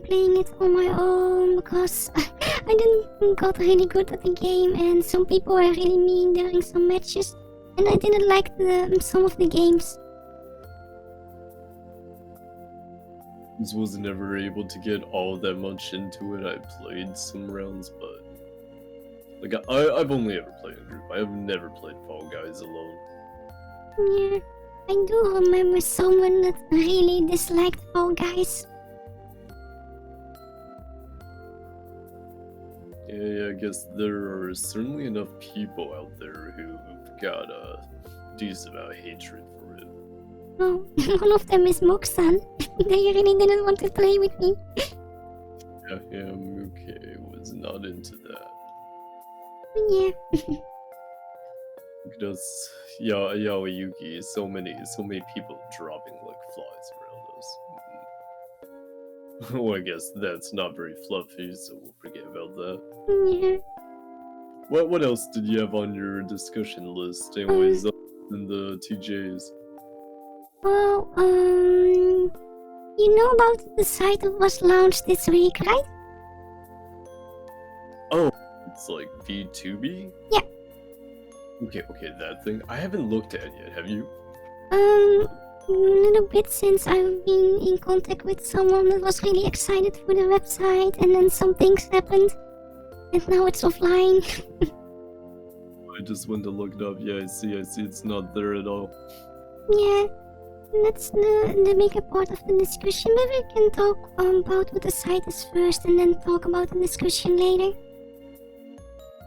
playing it on my own because I didn't got really good at the game, and some people were really mean during some matches, and I didn't like some of the games. I wasn't ever able to get all that much into it. I played some rounds, but like I've only ever played in a group. I have never played Fall Guys alone. Yeah, I do remember someone that really disliked Fall Guys. Yeah, I guess there are certainly enough people out there who got a decent amount of hatred for it. Oh, one of them is Moxan. They really didn't want to play with me. Yeah, Yawayuki was not into that. Yeah. Because Yawayuki, so many people dropping like flies around us. Well, I guess that's not very fluffy, so we'll forget about that. Yeah. What else did you have on your discussion list? Anyways, other than the TJs. Well, you know about the site that was launched this week, right? Oh, it's like VTuber? Yeah. Okay, that thing. I haven't looked at it yet, have you? A little bit, since I've been in contact with someone that was really excited for the website, and then some things happened, and now it's offline. I just went to look it up. Yeah, I see it's not there at all. Yeah, that's the bigger part of the discussion, but we can talk about what the site is first, and then talk about the discussion later.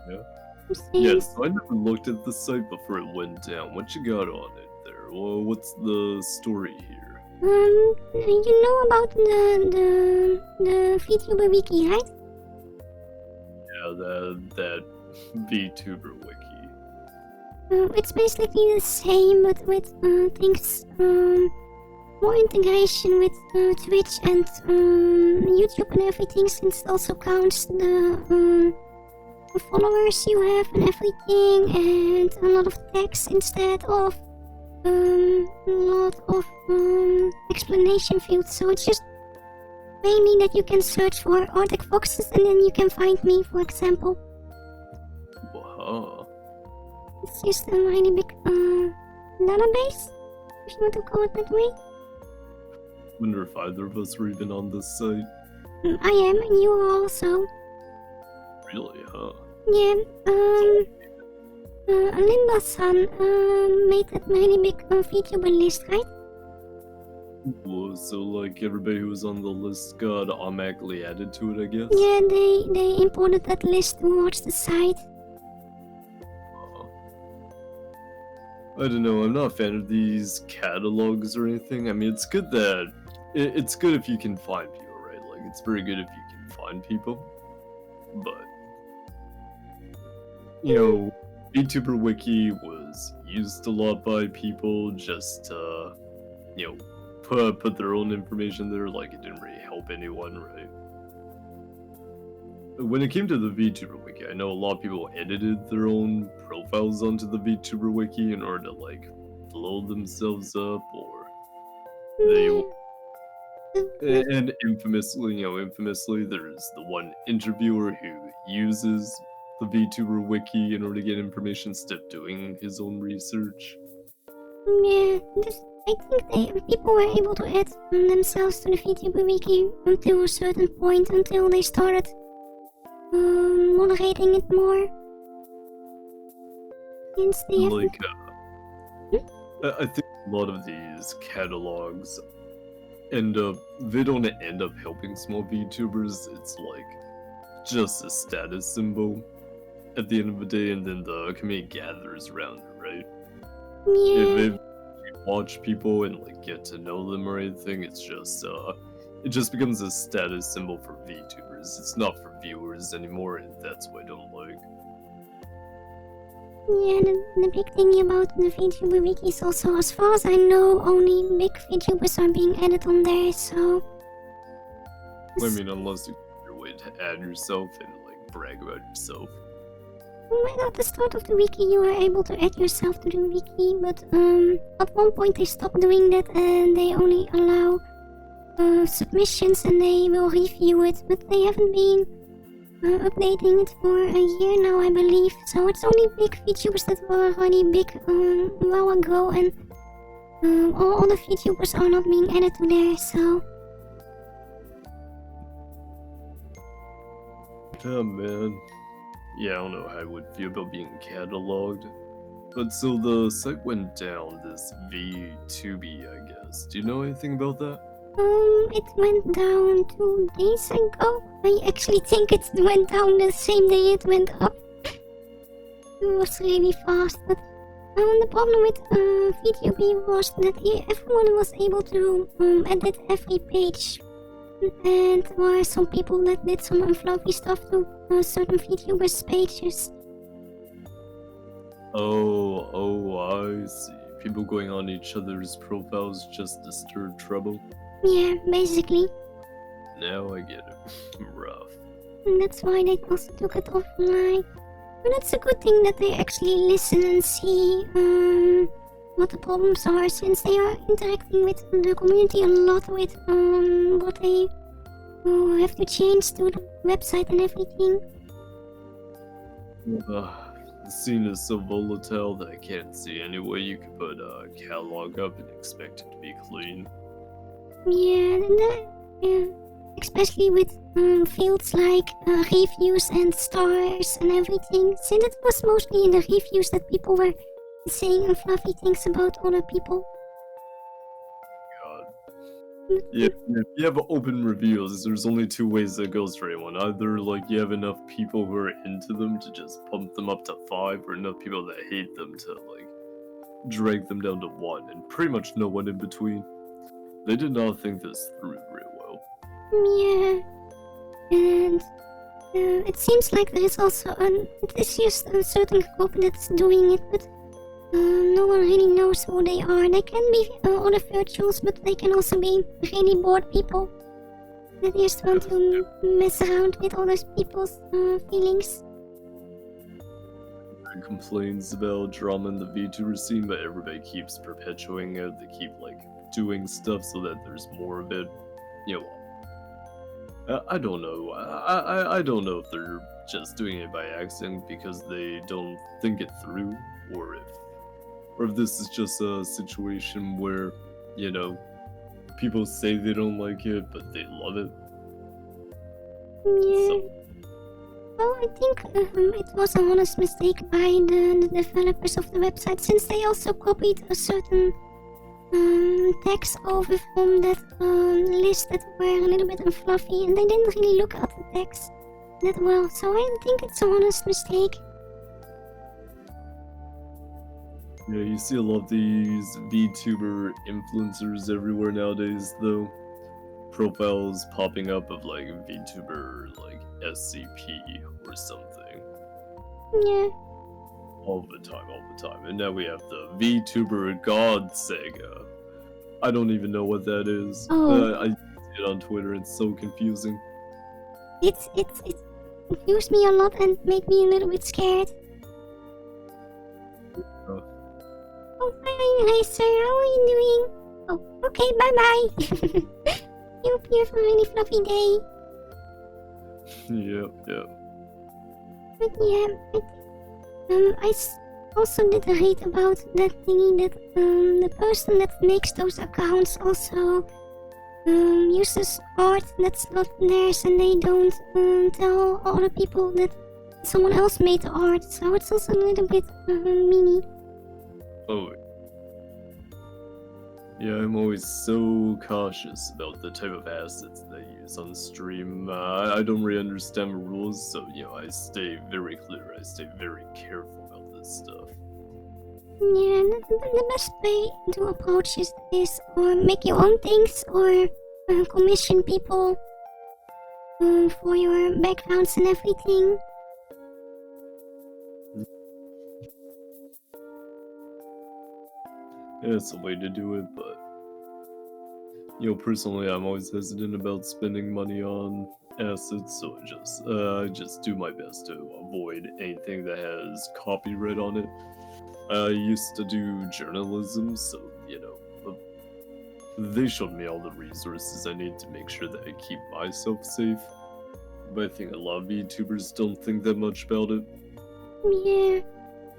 Yeah. Since- Yes, I never looked at the site before it went down. What you got on it there? Well, what's the story here? You know about the VTuber wiki, right? Yeah, that VTuber wiki. It's basically the same, but with things, more integration with Twitch and YouTube and everything, since it also counts the followers you have and everything, and a lot of text instead of a lot of explanation fields. So it's just mainly that you can search for Arctic foxes and then you can find me, for example. Wow. It's just a really big database, if you want to call it that way. Wonder if either of us were even on this site. I am, and you are also. Really, huh? Yeah, Limba-san made that really big VTuber list, right? Whoa, so like everybody who was on the list got automatically added to it, I guess? Yeah, they imported that list towards the site. I don't know, I'm not a fan of these catalogs or anything. I mean, it's good that... It's good if you can find people, right? Like, it's very good if you can find people. But... You know, VTuber Wiki was used a lot by people just to, you know, put their own information there. Like, it didn't really help anyone, right? When it came to the VTuber Wiki, I know a lot of people edited their own profiles onto the VTuber Wiki in order to, like, blow themselves up, or they... And infamously, there's the one interviewer who uses the VTuber Wiki in order to get information instead of doing his own research. Yeah, I think people were able to add themselves to the VTuber Wiki until a certain point, until they started moderating it more. Since they have Like, I think a lot of these catalogs they don't end up helping small VTubers. It's like just a status symbol at the end of the day, and then the community gathers around it, right? Yeah. If you watch people and like get to know them or anything, it just becomes a status symbol for VTubers. It's not for viewers anymore, and that's what I don't like. Yeah, the big thing about the VTuber Wiki is also, as far as I know, only big VTubers are being added on there, so... I mean, unless you find your way to add yourself and like brag about yourself. Well, at the start of the wiki you were able to add yourself to the wiki, but at one point they stopped doing that and they only allow submissions and they will review it, but they haven't been updating it for a year now, I believe. So it's only big VTubers that were already big a while ago, and all other VTubers are not being added to there, so... Oh man. Yeah, I don't know how I would feel about being cataloged. But so the site went down, this VTuber, I guess. Do you know anything about that? It went down 2 days ago. I actually think it went down the same day it went up. It was really fast, but the problem with VTuber was that everyone was able to edit every page. And there were some people that did some unfluffy stuff to certain VTubers' pages. Oh, I see. People going on each other's profiles just to stir trouble. Yeah, basically. Now I get it. Rough. And that's why they also took it offline. But it's a good thing that they actually listen and see what the problems are, since they are interacting with the community a lot with what they have to change to the website and everything. The scene is so volatile that I can't see any way you could put a catalog up and expect it to be clean. Yeah, especially with fields like reviews and stars and everything, since it was mostly in the reviews that people were saying unfluffy things about other people. God. Yeah, if you have open reviews, there's only two ways that goes for anyone. Either like you have enough people who are into them to just pump them up to 5, or enough people that hate them to like drag them down to 1, and pretty much no one in between. They did not think this through real well. Yeah, and it seems like there is also it's just a certain group that's doing it, but no one really knows who they are. They can be other virtuals, but they can also be really bored people that just want to mess around with other people's feelings. Complains about drama in the VTuber scene, but everybody keeps perpetuating it. They keep like doing stuff so that there's more of it. You know, I don't know. I don't know if they're just doing it by accident because they don't think it through, or if this is just a situation where, you know, people say they don't like it, but they love it. Yeah. So, Well, I think it was a honest mistake by the developers of the website, since they also copied a certain text over from that list that were a little bit fluffy, and they didn't really look at the text that well. So I think it's a honest mistake. yeah, you see a lot of these VTuber influencers everywhere nowadays, though. Profiles popping up of like VTuber like SCP or something. Yeah. All the time. And now we have the VTuber God Saga. I don't even know what that is. Oh. I see it on Twitter, it's so confusing. It confused me a lot and made me a little bit scared. Oh, hi, sir. How are you doing? Oh, okay, bye-bye. Hope you have a really fluffy day. Yep. But yeah, I also did read about that thingy that the person that makes those accounts also uses art that's not theirs, and they don't tell other people that someone else made the art, so it's also a little bit meany. Oh. Yeah, I'm always so cautious about the type of assets they use on stream. I don't really understand the rules, so, you know, I stay very clear. I stay very careful about this stuff. Yeah, the best way to approach is or make your own things, or commission people for your backgrounds and everything. Yeah, it's a way to do it, but, you know, personally, I'm always hesitant about spending money on assets, so I just do my best to avoid anything that has copyright on it. I used to do journalism, so, you know, they showed me all the resources I need to make sure that I keep myself safe. But I think a lot of VTubers don't think that much about it. Yeah,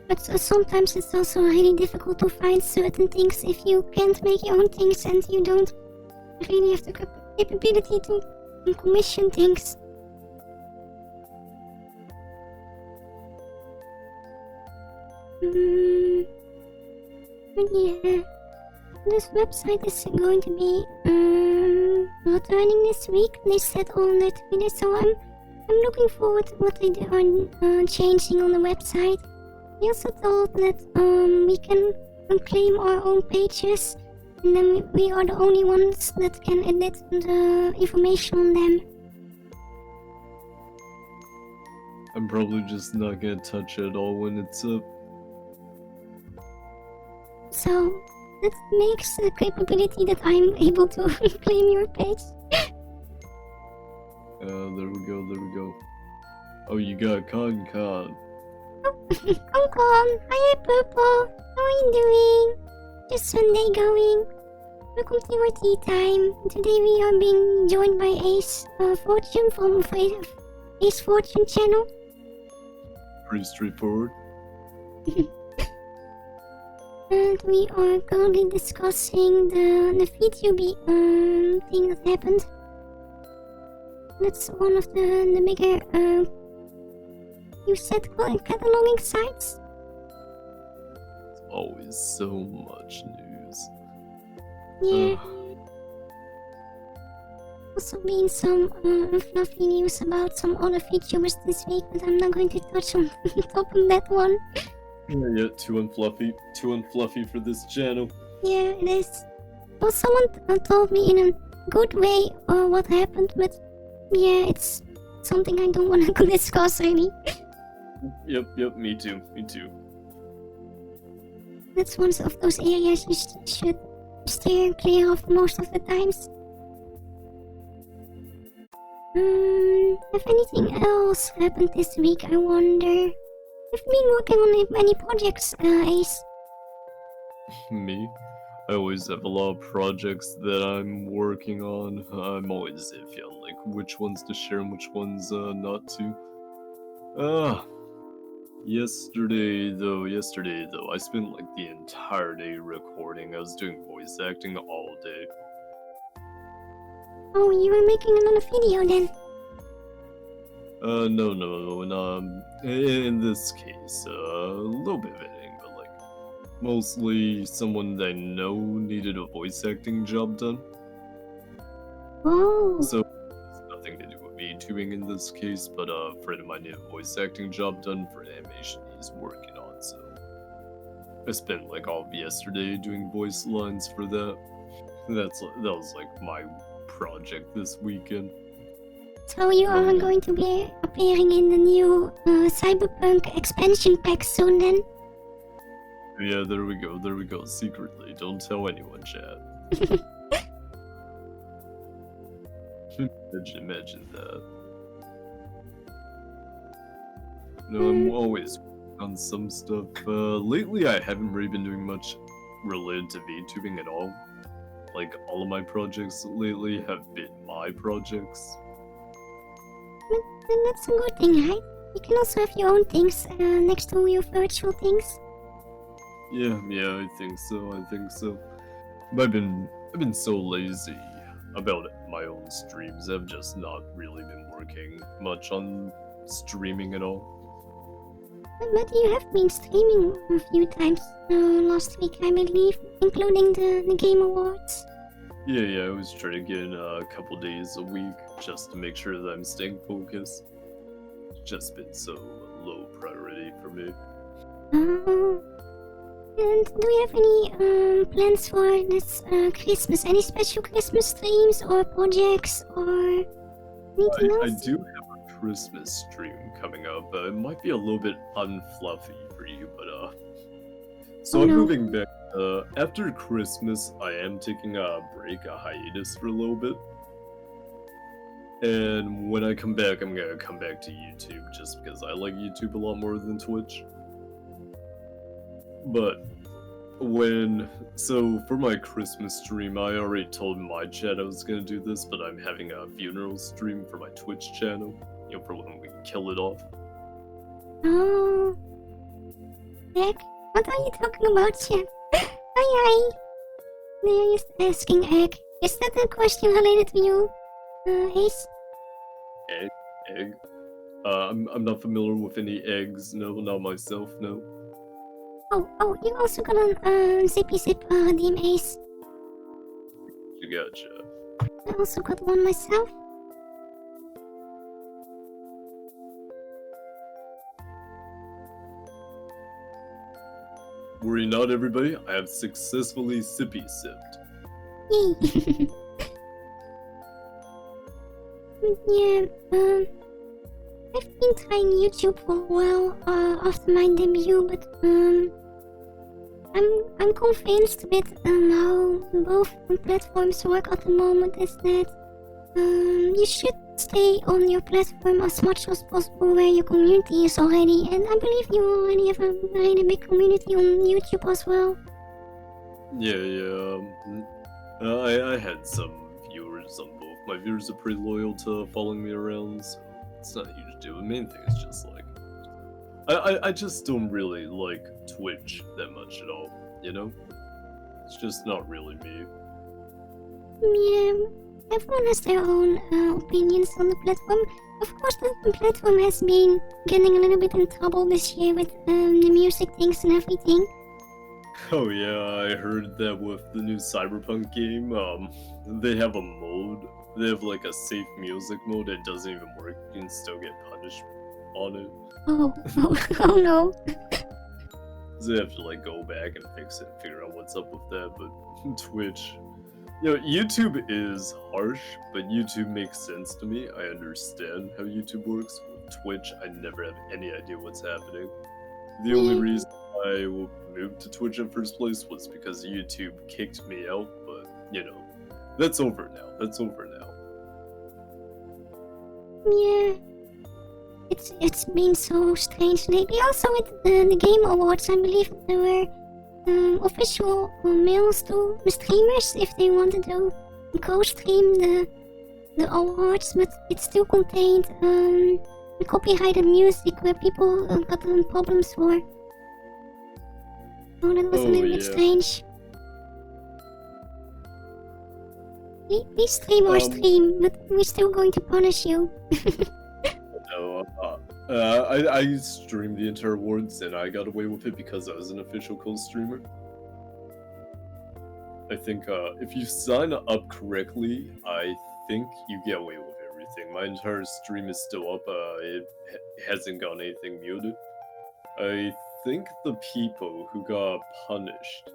but sometimes it's also really difficult to find certain things if you can't make your own things and you don't really have the capability to commission things. But yeah, this website is going to be returning this week. They said on their Twitter, so I'm looking forward to what they are changing on the website. I also thought that we can claim our own pages, and then we are the only ones that can edit the information on them. I'm probably just not gonna touch it all when it's up. So that makes the capability that I'm able to claim your page. There we go. Oh, you got Con. Come on, hi Purple, how are you doing? Just Sunday going. Welcome to your tea time. Today we are being joined by Ace Fortune from Ace Fortune Channel. Pretty straightforward. And we are currently discussing the EnVtuber thing that happened. That's one of the bigger you said cataloging sites. It's always so much news. Yeah. Also been some fluffy news about some other VTubers this week, but I'm not going to touch on top on that one. Yeah, too unfluffy for this channel. Yeah, it is. Well, someone told me in a good way what happened, but yeah, it's something I don't want to discuss really. Yep, me too. That's one of those areas you should steer clear of most of the times. If anything else happened this week, I wonder. You've been working on many projects, Ace. Me? I always have a lot of projects that I'm working on. I'm always iffy on like which ones to share and which ones not to. Yesterday though, I spent like the entire day recording. I was doing voice acting all day. Oh, you were making another video then? No. In this case, a little bit of editing, but like, mostly someone that I know needed a voice acting job done. Oh. So, it's nothing to do with VTubing in this case, but a friend of mine needed a voice acting job done for an animation he's working on, so I spent like all of yesterday doing voice lines for that. That was like my project this weekend. So you are going to be appearing in the new Cyberpunk expansion pack soon then? Yeah, there we go, secretly. Don't tell anyone, chat. Imagine that. No, I'm always on some stuff. Lately I haven't really been doing much related to VTubing at all. Like, all of my projects lately have been my projects. But then that's a good thing, right? You can also have your own things next to your virtual things. Yeah, I think so. But I've been so lazy about my own streams. I've just not really been working much on streaming at all. But you have been streaming a few times last week, I believe, including the Game Awards. Yeah, I was trying to get in a couple days a week just to make sure that I'm staying focused. It's just been so low priority for me. And do you have any plans for this Christmas? Any special Christmas streams or projects or anything else? I do have a Christmas stream coming up. It might be a little bit unfluffy for you, but so I'm moving back. After Christmas, I am taking a break, a hiatus for a little bit. And when I come back, I'm gonna come back to YouTube just because I like YouTube a lot more than Twitch. But so for my Christmas stream, I already told my chat I was gonna do this, but I'm having a funeral stream for my Twitch channel, for when we kill it off. Oh, Egg, what are you talking about, chat? Hi. They're just asking Egg. Is that a question related to you, Ace? Egg? I'm not familiar with any eggs. No, not myself. No. Oh, you also got an Zippy Zip redeem, Ace. You gotcha. I also got one myself. Worry not, everybody. I have successfully sippy sipped. Yay. Yeah, I've been trying YouTube for a while after my debut, but I'm convinced with how both platforms work at the moment is that you should stay on your platform as much as possible where your community is already, and I believe you already have a really big community on YouTube as well. Yeah. I had some viewers on both. My viewers are pretty loyal to following me around, so it's not a huge deal. The main thing is just like I just don't really like Twitch that much at all, you know? It's just not really me. Yeah, everyone has their own opinions on the platform. Of course, the platform has been getting a little bit in trouble this year with the music things and everything. Oh yeah, I heard that with the new Cyberpunk game, they have a mode. They have like a safe music mode that doesn't even work. You can still get punished on it. Oh no. So they have to like go back and fix it and figure out what's up with that. But Twitch, you know, YouTube is harsh, but YouTube makes sense to me. I understand how YouTube works. With Twitch, I never have any idea what's happening. The only reason I moved to Twitch in first place was because YouTube kicked me out, but you know, that's over now. Yeah. It's been so strange lately. Also with the Game Awards, I believe there were official mails to the streamers if they wanted to co-stream the awards, but it still contained copyrighted music where people got problems for. Oh, that was a little bit strange. Please stream or stream, but we're still going to punish you. No, I streamed the entire awards and I got away with it because I was an official co-streamer. I think if you sign up correctly, I think you get away with everything. My entire stream is still up. It hasn't got anything muted. I think the people who got punished,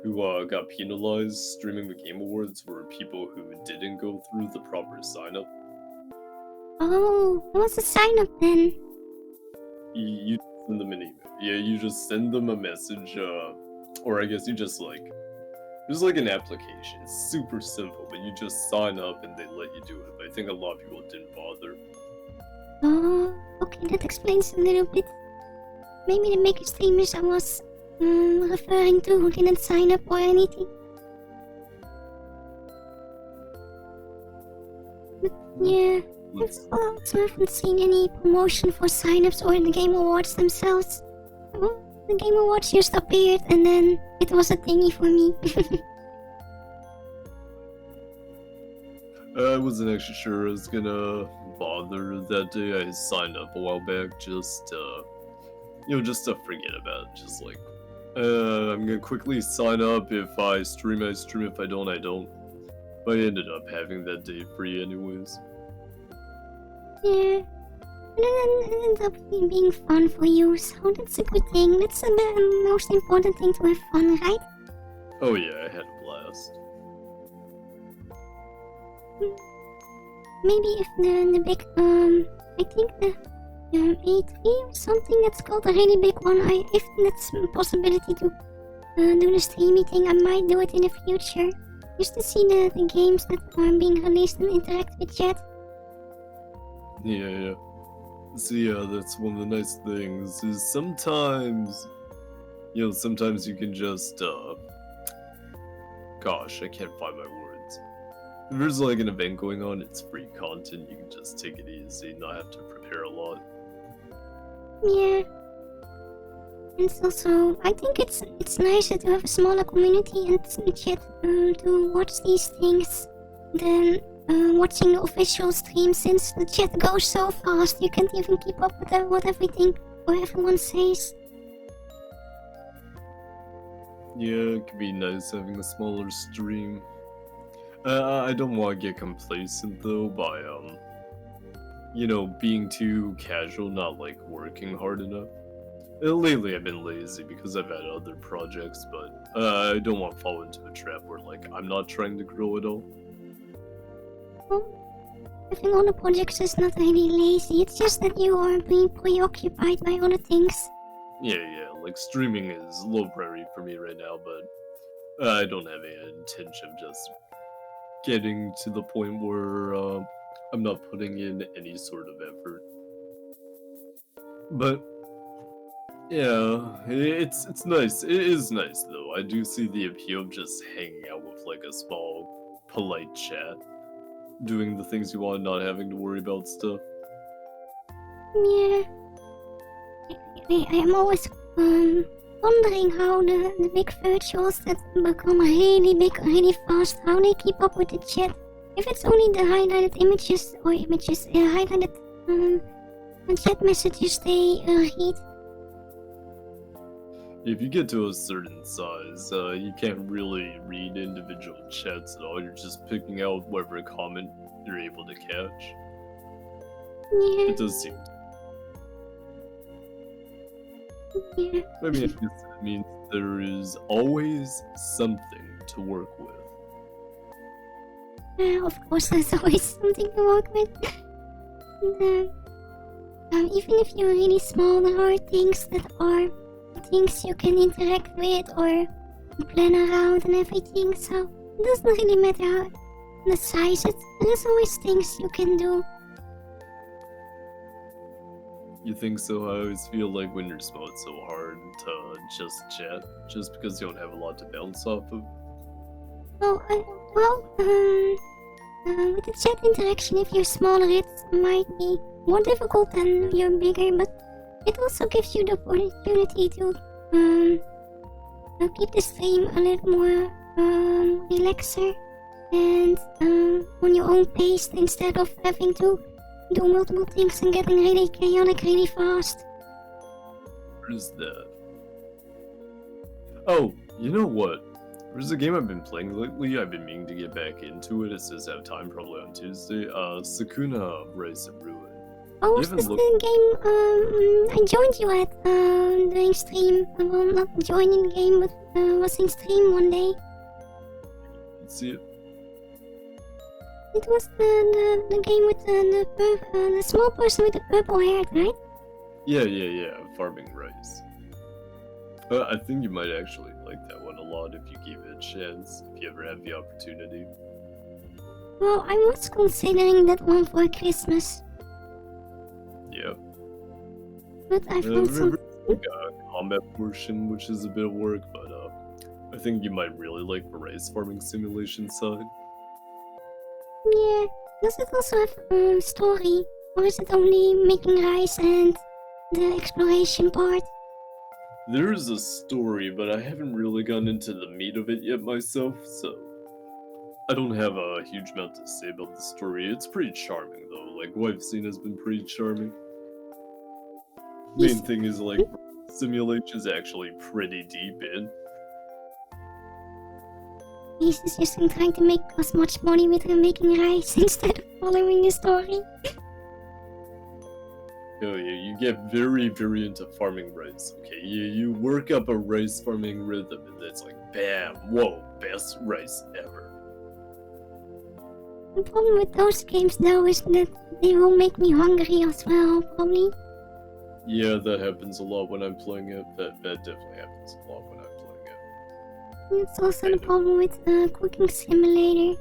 who got penalized streaming the Game Awards, were people who didn't go through the proper sign-up. Oh, what's the sign-up then? You send them an email. Yeah, you just send them a message, or I guess you just like, there's like an application. It's super simple, but you just sign up and they let you do it. But I think a lot of people didn't bother. Oh, okay, that explains a little bit. Maybe the maker streamers I was referring to who didn't sign up or anything. But yeah, I haven't seen any promotion for sign-ups or the Game Awards themselves. Well, the Game Awards just appeared and then it was a thingy for me. I wasn't actually sure I was gonna bother that day. I signed up a while back just just to forget about it. Just like, I'm gonna quickly sign up. If I stream, I stream. If I don't, I don't. But I ended up having that day free anyways. Yeah, and it ended up being fun for you, so that's a good thing. That's the most important thing, to have fun, right? Oh yeah, I had a blast. Maybe if the big, I think the A3 or something, that's called a really big one, if that's a possibility to do the streaming thing, I might do it in the future. Just to see the games that are being released and interact with chat. Yeah. See, that's one of the nice things, is sometimes, sometimes you can just, gosh, I can't find my words. If there's like an event going on, it's free content, you can just take it easy, not have to prepare a lot. Yeah. And it's also, I think it's nicer to have a smaller community and chat to watch these things than watching the official stream, since the chat goes so fast you can't even keep up with what everything or everyone says. Yeah, it could be nice having a smaller stream. I don't want to get complacent though by being too casual, not like working hard enough. Lately I've been lazy because I've had other projects, but I don't want to fall into a trap where like I'm not trying to grow at all. Well, having other projects is not really lazy, it's just that you are being preoccupied by other things. Yeah, like streaming is low priority for me right now, but I don't have any intention of just getting to the point where I'm not putting in any sort of effort. But yeah, it's nice. It is nice though. I do see the appeal of just hanging out with like a small, polite chat, doing the things you want, not having to worry about stuff. Yeah. I am always wondering how the big virtuals that become really big really fast, how they keep up with the chat. If it's only the highlighted images or highlighted chat messages they read. If you get to a certain size, you can't really read individual chats at all. You're just picking out whatever comment you're able to catch. Yeah. It does seem. Yeah. I mean, I guess it means there is always something to work with. Of course, there's always something to work with. And, even if you're really small, there are things that are things you can interact with or plan around and everything, so it doesn't really matter the size. There's always things you can do. You think so? I always feel like when you're small, it's so hard to just chat, just because you don't have a lot to bounce off of. With the chat interaction, if you're smaller, it might be more difficult than you're bigger, but it also gives you the opportunity to keep the stream a little more relaxer and on your own pace instead of having to do multiple things and getting really chaotic really fast. What is that? Oh, you know what? There's a game I've been playing lately. I've been meaning to get back into it. It says I have time probably on Tuesday. Sakura Rise of Ruin. Oh, was this the game I joined you at during stream? Well, not joining the game, but was in stream one day. Let's see it. It was the game with the small person with the purple hair, right? Yeah. Farming rice. I think you might actually like that one a lot if you give it a chance, if you ever have the opportunity. Well, I was considering that one for Christmas. Yeah. But I found some... like a combat portion, which is a bit of work, but I think you might really like the rice farming simulation side. Yeah. Does it also have a story? Or is it only making rice and the exploration part? There is a story, but I haven't really gotten into the meat of it yet myself, so I don't have a huge amount to say about the story. It's pretty charming, though. Like, what I've seen has been pretty charming. Main thing is, like, simulation is actually pretty deep in. He's just trying to make as much money with making rice instead of following the story. Oh yeah, you get very, very into farming rice, okay? You work up a rice farming rhythm, and it's like, bam, whoa, best rice ever. The problem with those games, though, is that they will make me hungry as well, probably. Yeah, that happens a lot when I'm playing it. That definitely happens a lot when I'm playing it. It's also the problem with Cooking Simulator.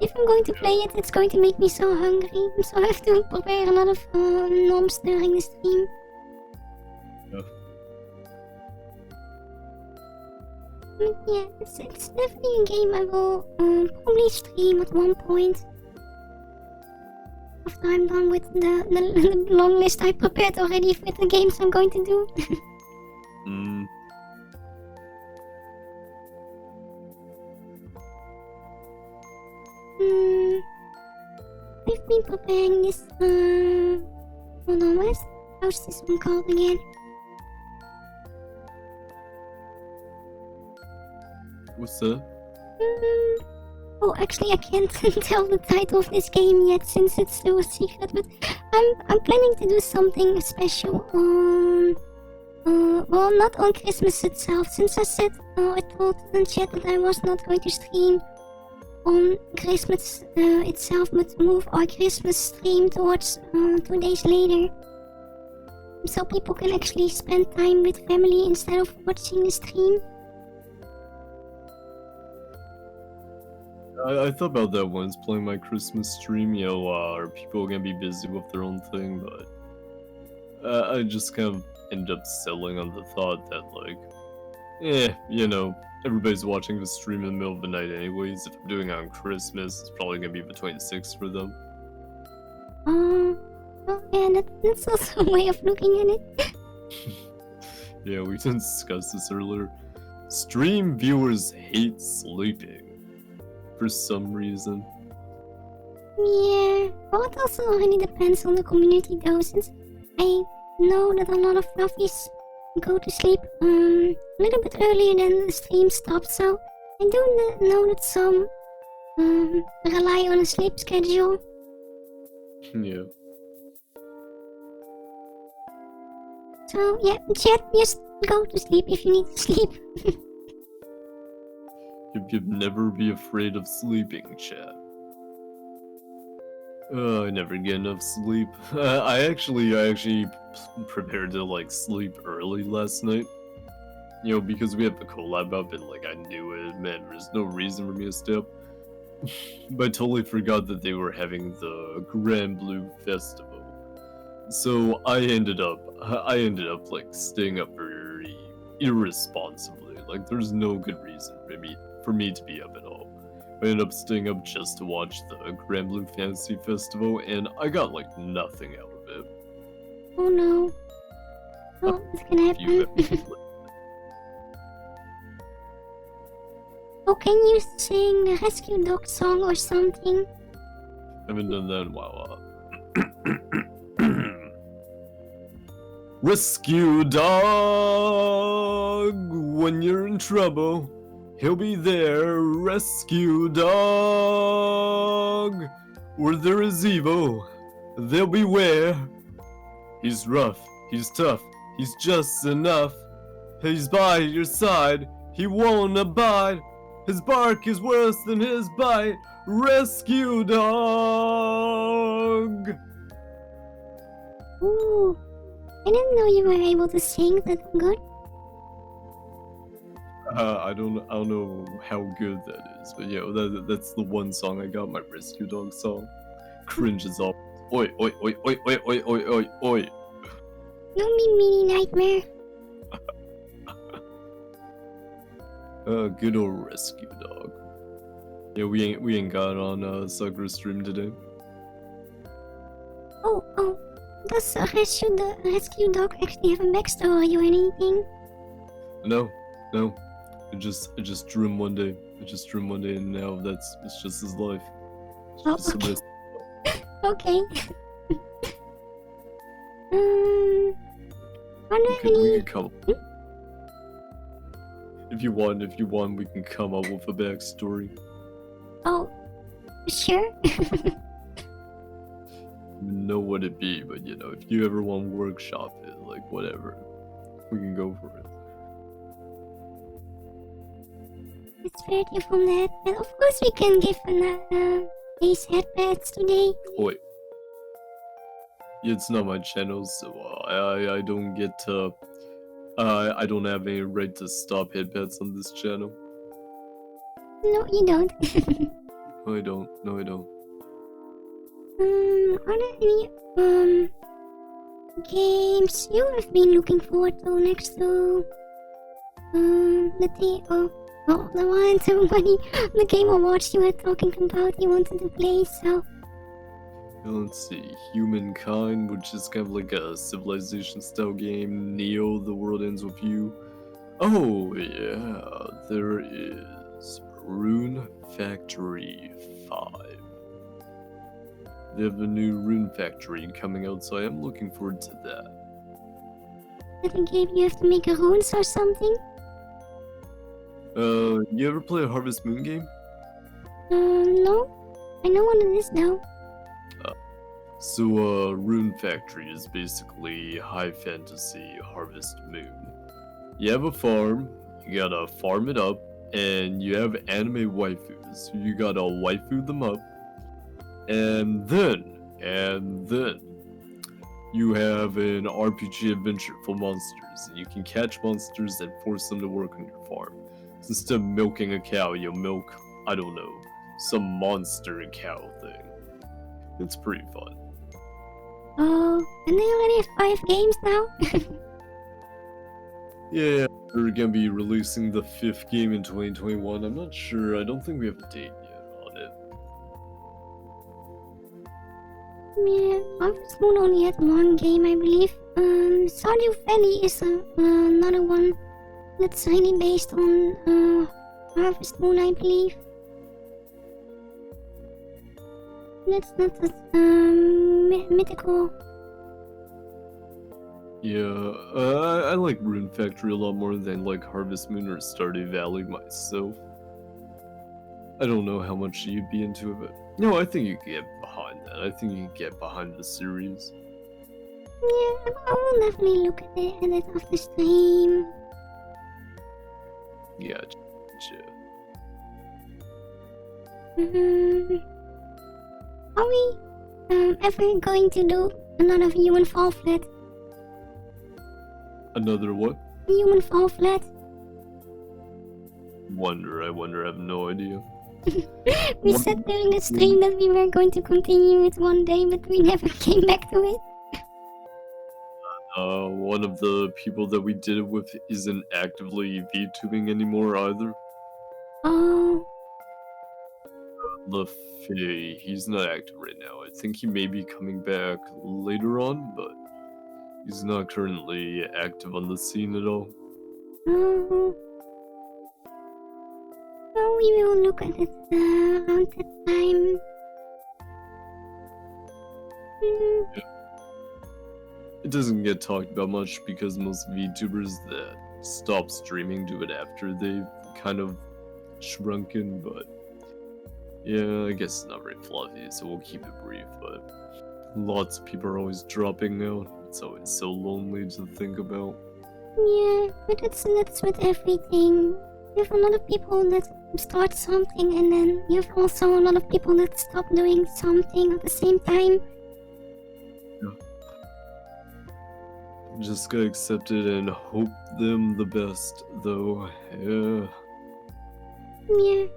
If I'm going to play it, it's going to make me so hungry, so I have to prepare a lot of noms during the stream. Yeah. But yeah, it's definitely a game I will probably stream at one point. After I'm done with the long list I prepared already with the games I'm going to do. I've been preparing this, hold on, how's this one called again? What's that? Oh, actually I can't tell the title of this game yet since it's still a secret, but I'm planning to do something special on Well, not on Christmas itself, since I told the chat that I was not going to stream on Christmas itself, but move our Christmas stream towards 2 days later. So people can actually spend time with family instead of watching the stream. I thought about that once, playing my Christmas stream, you know, are people gonna be busy with their own thing, but I just kind of ended up settling on the thought that, like, you know, everybody's watching the stream in the middle of the night anyways. If I'm doing it on Christmas, it's probably gonna be between 6 for them. Well, yeah, that's also a way of looking at it. Yeah, we discussed this earlier. Stream viewers hate sleeping. For some reason. Yeah, well, it also really depends on the community though, since I know that a lot of fluffies go to sleep a little bit earlier than the stream stops, so I do know that some rely on a sleep schedule. Yeah. So yeah, chat, just go to sleep if you need to sleep. You'd never be afraid of sleeping, chat. I never get enough sleep. I actually prepared to like sleep early last night. You know, because we have the collab up and like I knew it, man, there's no reason for me to stay up. But I totally forgot that they were having the Grand Blue Festival. So I ended up like staying up very irresponsibly. Like there's no good reason for me to be up at all. I ended up staying up just to watch the Grand Blue Fantasy Festival, and I got like nothing out of it. Oh no. Oh, what's gonna happen? Oh, can you sing the Rescue Dog song or something? I haven't done that in a while. Rescue dog, when you're in trouble, he'll be there. Rescue dog, where there is evil, they'll beware. He's rough, he's tough, he's just enough. He's by your side, he won't abide. His bark is worse than his bite. Rescue dog. Ooh, I didn't know you were able to sing that good. I don't know how good that is, but yeah, that's the one song I got, my Rescue Dog song. Cringes off. Oi, oi, oi, oi, oi, oi, oi, oi, oi. Don't be meanie nightmare. Good old Rescue Dog. Yeah, we ain't got on Sakura stream today. Oh, does Rescue Dog actually have a backstory or anything? No. I just drew him one day. And now it's just his life. It's Oh, just okay. Are there we any... can come. If you want, we can come up with a backstory. Oh, sure. Know what it be, but you know, if you ever want to workshop it, like whatever, we can go for it. It's fair to from that. And of course we can give these headpads today. Wait. It's not my channel, so I don't get to. I don't have any right to stop headpads on this channel. No, you don't. No, I don't. Are there any games you have been looking forward to next to the one somebody the Game Awards you were talking about you wanted to play, so Let's see. Humankind, which is kind of like a civilization style game. Neo, The World Ends With You. Oh, yeah. There is Rune Factory 5. They have a new Rune Factory coming out, so I am looking forward to that. that a game you have to make a runes or something? You ever play a Harvest Moon game? No. I know what it is though. So, Rune Factory is basically high fantasy Harvest Moon. You have a farm, you gotta farm it up, and you have anime waifus. You gotta waifu them up, and then you have an RPG adventure for monsters, and you can catch monsters and force them to work on your farm. So instead of milking a cow, you'll milk, I don't know, some monster cow thing. It's pretty fun. Oh, and they already have 5 games now? Yeah, we're gonna be releasing the 5th game in 2021. I'm not sure. I don't think we have a date yet on it. Yeah, Harvest Moon only had 1 game, I believe. Stardew Valley is another one that's highly based on Harvest Moon, I believe. That's not that mythical. Yeah, I like Rune Factory a lot more than like Harvest Moon or Stardew Valley myself. I don't know how much you'd be into it, but no, I think you can get behind that. I think you can get behind the series. Yeah, I will definitely look at it after stream. Yeah. Are we ever going to do another Human Fall Flat? Another what? Human Fall Flat? I wonder, I have no idea. We said during the stream that we were going to continue it one day, but we never came back to it. One of the people that we did it with isn't actively VTubing anymore either. Oh, He's not active right now. I think he may be coming back later on, but he's not currently active on the scene at all. oh. Oh, we will look at it around that time. It doesn't get talked about much because most VTubers that stop streaming do it after they've kind of shrunken, but yeah, I guess it's not very fluffy, so we'll keep it brief, but lots of people are always dropping out. It's always so lonely to think about. Yeah, but that's with everything. You have a lot of people that start something, and then you have also a lot of people that stop doing something at the same time. Just gotta accept it and hope them the best, though. Yeah. Yeah.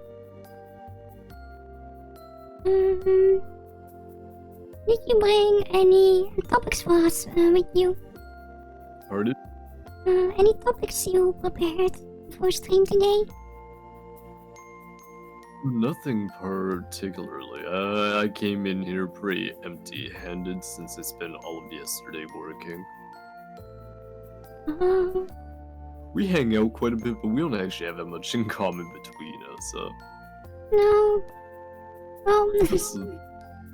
Did you bring any topics for us with you? Pardon? Any topics you prepared for stream today? Nothing particularly. I came in here pretty empty-handed since I spent all of yesterday working. We hang out quite a bit, but we don't actually have that much in common between us. No. Well,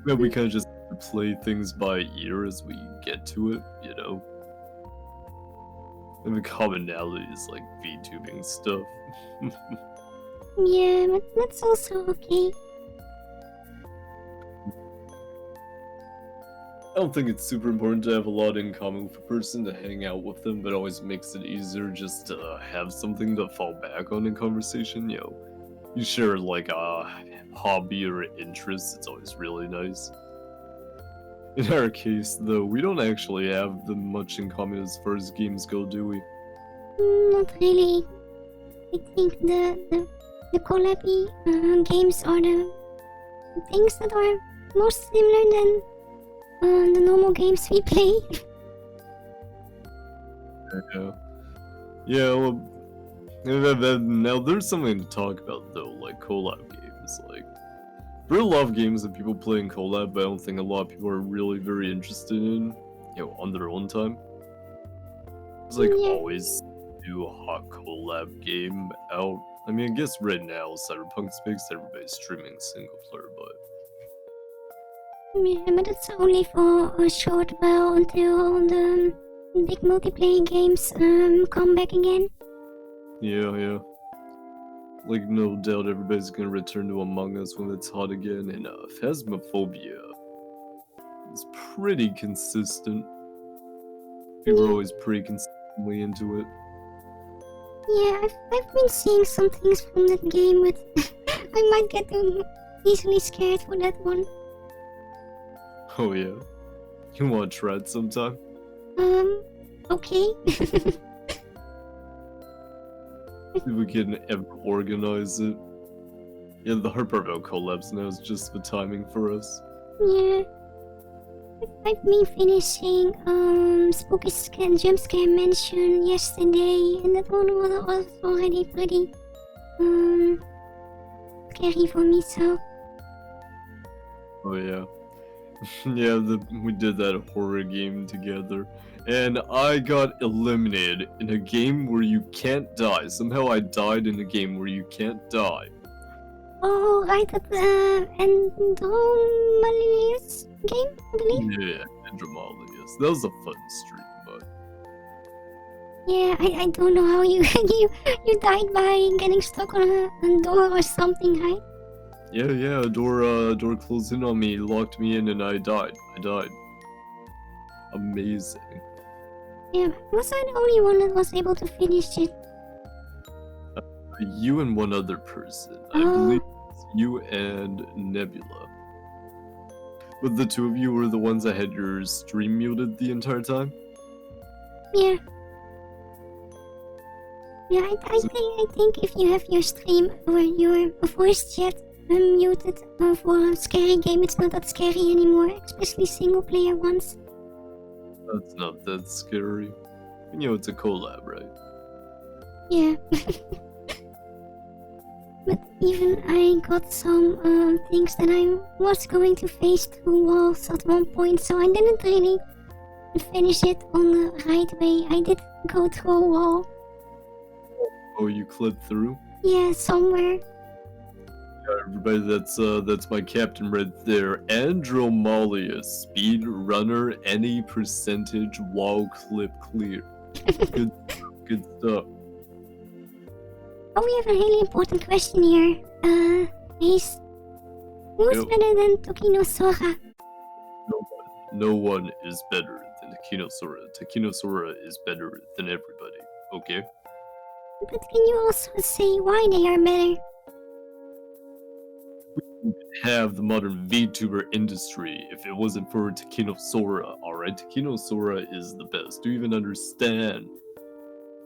Yeah, we kind of just play things by ear as we get to it, you know? And the commonality is like VTubing stuff. yeah, but that's also okay. I don't think it's super important to have a lot in common with a person to hang out with them, but it always makes it easier just to have something to fall back on in conversation. You know, you share like a hobby or interest, it's always really nice. In our case, though, we don't actually have that much in common as far as games go, do we? Not really. I think the collaby games are the things that are most similar than the normal games we play. Yeah. Yeah, well, now there's something to talk about, though, like collab games. Like, there are a lot of games that people play in collab, but I don't think a lot of people are really very interested in, you know, on their own time. It's like always do a hot collab game out. I mean, I guess right now Cyberpunk makes everybody's streaming single player, but Yeah, but it's only for a short while until the big multiplayer games come back again. yeah. Like, no doubt everybody's gonna return to Among Us when it's hot again, and Phasmophobia It's pretty consistent. People are always pretty consistently into it. Yeah, I've been seeing some things from that game, but I might get easily scared for that one. Oh yeah. You want to try it sometime? Okay. If we can ever organize it. Yeah, the hard part about collabs now is just the timing for us. Yeah. I've been finishing Spooky Jump Scare Mansion yesterday, and that one was already pretty scary for me, so... Oh yeah. Yeah, we did that horror game together. And I got eliminated in a game where you can't die. Somehow I died in a game where you can't die. Oh, right, that Andromalius game, I believe? Yeah, Andromalius. That was a fun stream, but... Yeah, I don't know how you you died by getting stuck on a door or something, right? Yeah, a door closed in on me, locked me in, and I died. Amazing. Yeah, was I the only one that was able to finish it? You and one other person. I believe it's you and Nebula. But the two of you were the ones that had your stream muted the entire time? Yeah. Yeah, I think if you have your stream or your voice chat muted for a scary game, it's not that scary anymore, especially single player ones. That's not that scary. You know, it's a collab, right? Yeah. But even I got some things that I was going to face through walls at one point, so I didn't really finish it on the right way. I did go through a wall. Oh, you clipped through? Yeah, somewhere. Yeah, everybody, that's my captain right there. Andromalius, speed runner, any percentage wall clip clear. Good stuff. Oh, we have a really important question here. Ace, who's better than Tokinosora? No one is better than Takinosora. Takinosora is better than everybody, okay? But can you also say why they are better? We wouldn't have the modern VTuber industry if it wasn't for Takinosora, alright? Takinosora is the best. Do you even understand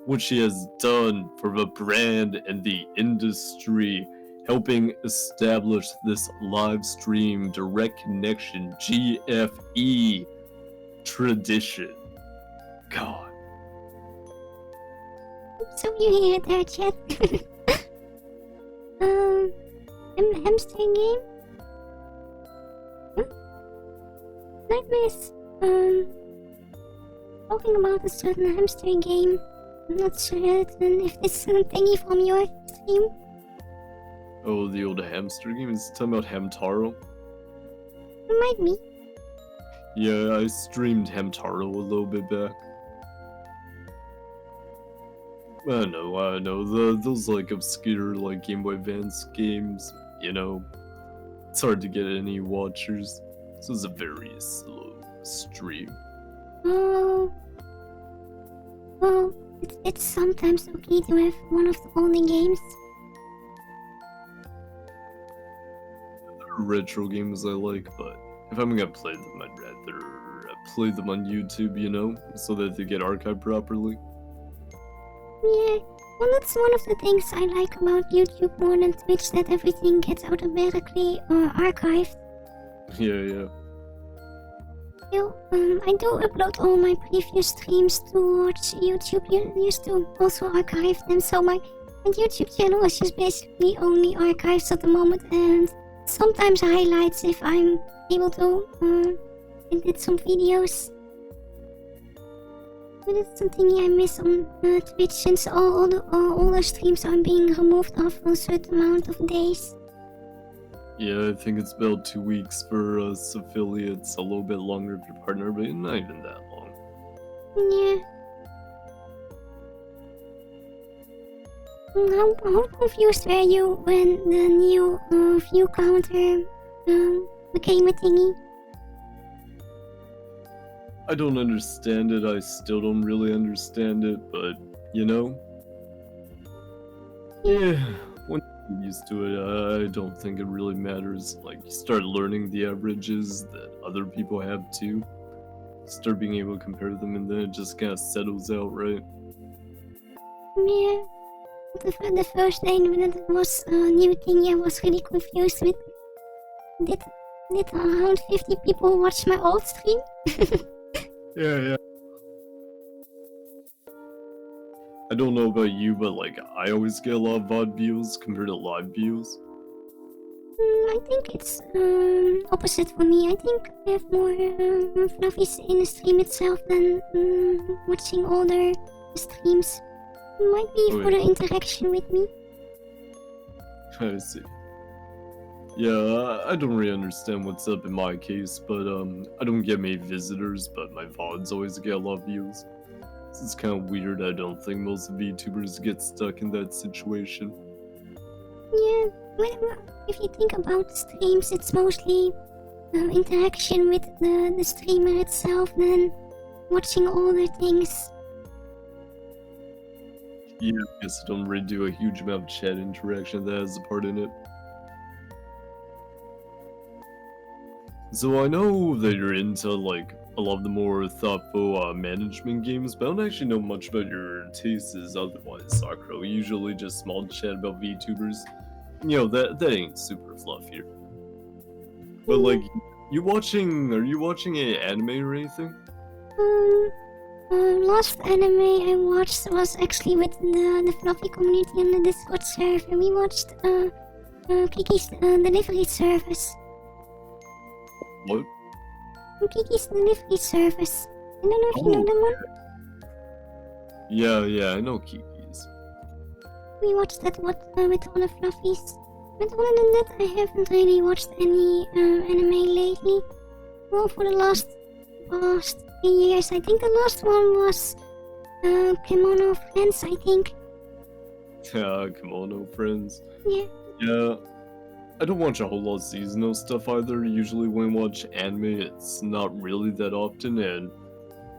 what she has done for the brand and the industry, helping establish this live stream direct connection GFE tradition? God. So you hear it there, chat. Hamster game? Nightmares, talking about a certain hamster game. I'm not certain if this is a thingy from your stream. Oh, the old hamster game? Is it talking about Hamtaro? It might be. Yeah, I streamed Hamtaro a little bit back. I know. Those like obscure like Game Boy Advance games, you know, it's hard to get any watchers. So it's a very slow stream. Oh. Well, it's sometimes okay to have one of the older games. There are retro games I like, but if I'm gonna play them, I'd rather play them on YouTube, you know, so that they get archived properly. Yeah, well that's one of the things I like about YouTube more than Twitch, that everything gets automatically archived. Yeah. Still, I do upload all my previous streams towards YouTube. You used to also archive them, so my YouTube channel is just basically only archives at the moment, and sometimes highlights if I'm able to edit some videos. But it's something I miss on Twitch, since all the streams are being removed after a certain amount of days. Yeah, I think it's about 2 weeks for us affiliates, a little bit longer if your partner, but not even that long. Yeah. How confused were you when the new view counter became a thingy? I don't understand it. I still don't really understand it, but you know, yeah. When you get used to it, I don't think it really matters. Like you start learning the averages that other people have too. Start being able to compare them, and then it just kind of settles out, right? Yeah. The first day that it was a new thing, I was really confused with. Did around 50 people watch my old stream? Yeah. I don't know about you, but like I always get a lot of VOD views compared to live views. I think it's opposite for me. I think I have more fluffies in the stream itself than watching older streams. Might be for the interaction with me. I see. Yeah, I don't really understand what's up in my case, but I don't get many visitors, but my VODs always get a lot of views. It's kind of weird. I don't think most VTubers get stuck in that situation. Yeah, well, if you think about streams, it's mostly interaction with the streamer itself than watching older things. Yeah, I guess I don't really do a huge amount of chat interaction that has a part in it. So I know that you're into like a lot of the more thoughtful management games, but I don't actually know much about your tastes otherwise, Sakura. Usually just small chat about VTubers. You know, that ain't super fluffy. But like, are you watching any anime or anything? Last anime I watched was actually with the fluffy community on the Discord server. We watched Kiki's delivery service. What? Kiki's delivery service. I don't know if you know that one. Yeah, I know Kiki's. We watched that with all the fluffies. But other than that, I haven't really watched any anime lately. Well, for the last 3 years, I think the last one was Kimono Friends, I think. Yeah, Kimono Friends. Yeah. Yeah. I don't watch a whole lot of seasonal stuff either. Usually when I watch anime, it's not really that often, and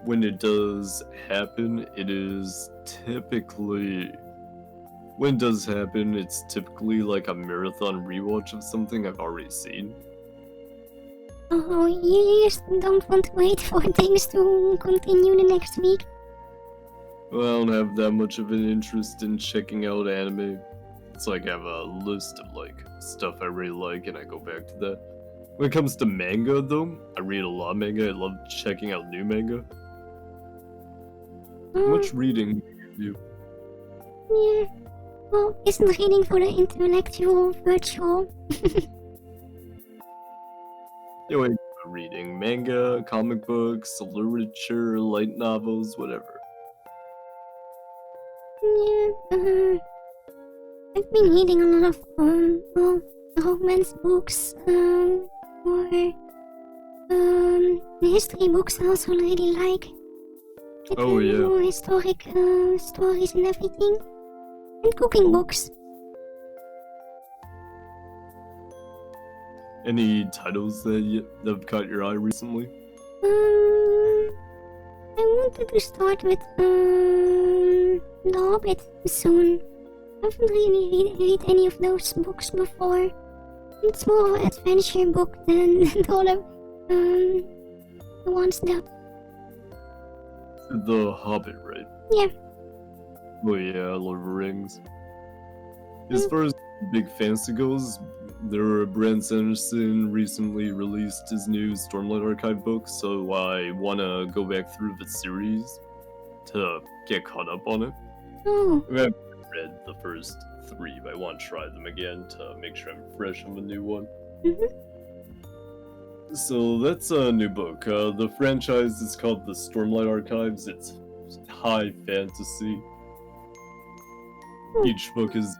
when it does happen, it is typically... When it does happen, it's typically like a marathon rewatch of something I've already seen. Oh, you just don't want to wait for things to continue the next week? Well, I don't have that much of an interest in checking out anime. It's like I have a list of like stuff I really like and I go back to that. When it comes to manga though, I read a lot of manga. I love checking out new manga. How much reading do you do? Yeah. Well, isn't reading for the intellectual virtual? Yeah, wait, reading manga, comic books, literature, light novels, whatever. Yeah, I've been reading a lot of well, romance books, or history books I also really like. Oh yeah. More historic stories and everything. And cooking books. Any titles that have caught your eye recently? I wanted to start with The Hobbit soon. I haven't really read any of those books before. It's more of an adventure book than the ones that... The Hobbit, right? Yeah. Oh yeah, Lord of the Rings. As far as big fantasy goes, Brandon Sanderson recently released his new Stormlight Archive book, so I want to go back through the series to get caught up on it. Oh. I haven't read the first 3, but I want to try them again to make sure I'm fresh on the new one. So that's a new book. The franchise is called the Stormlight Archives. It's high fantasy. Each book is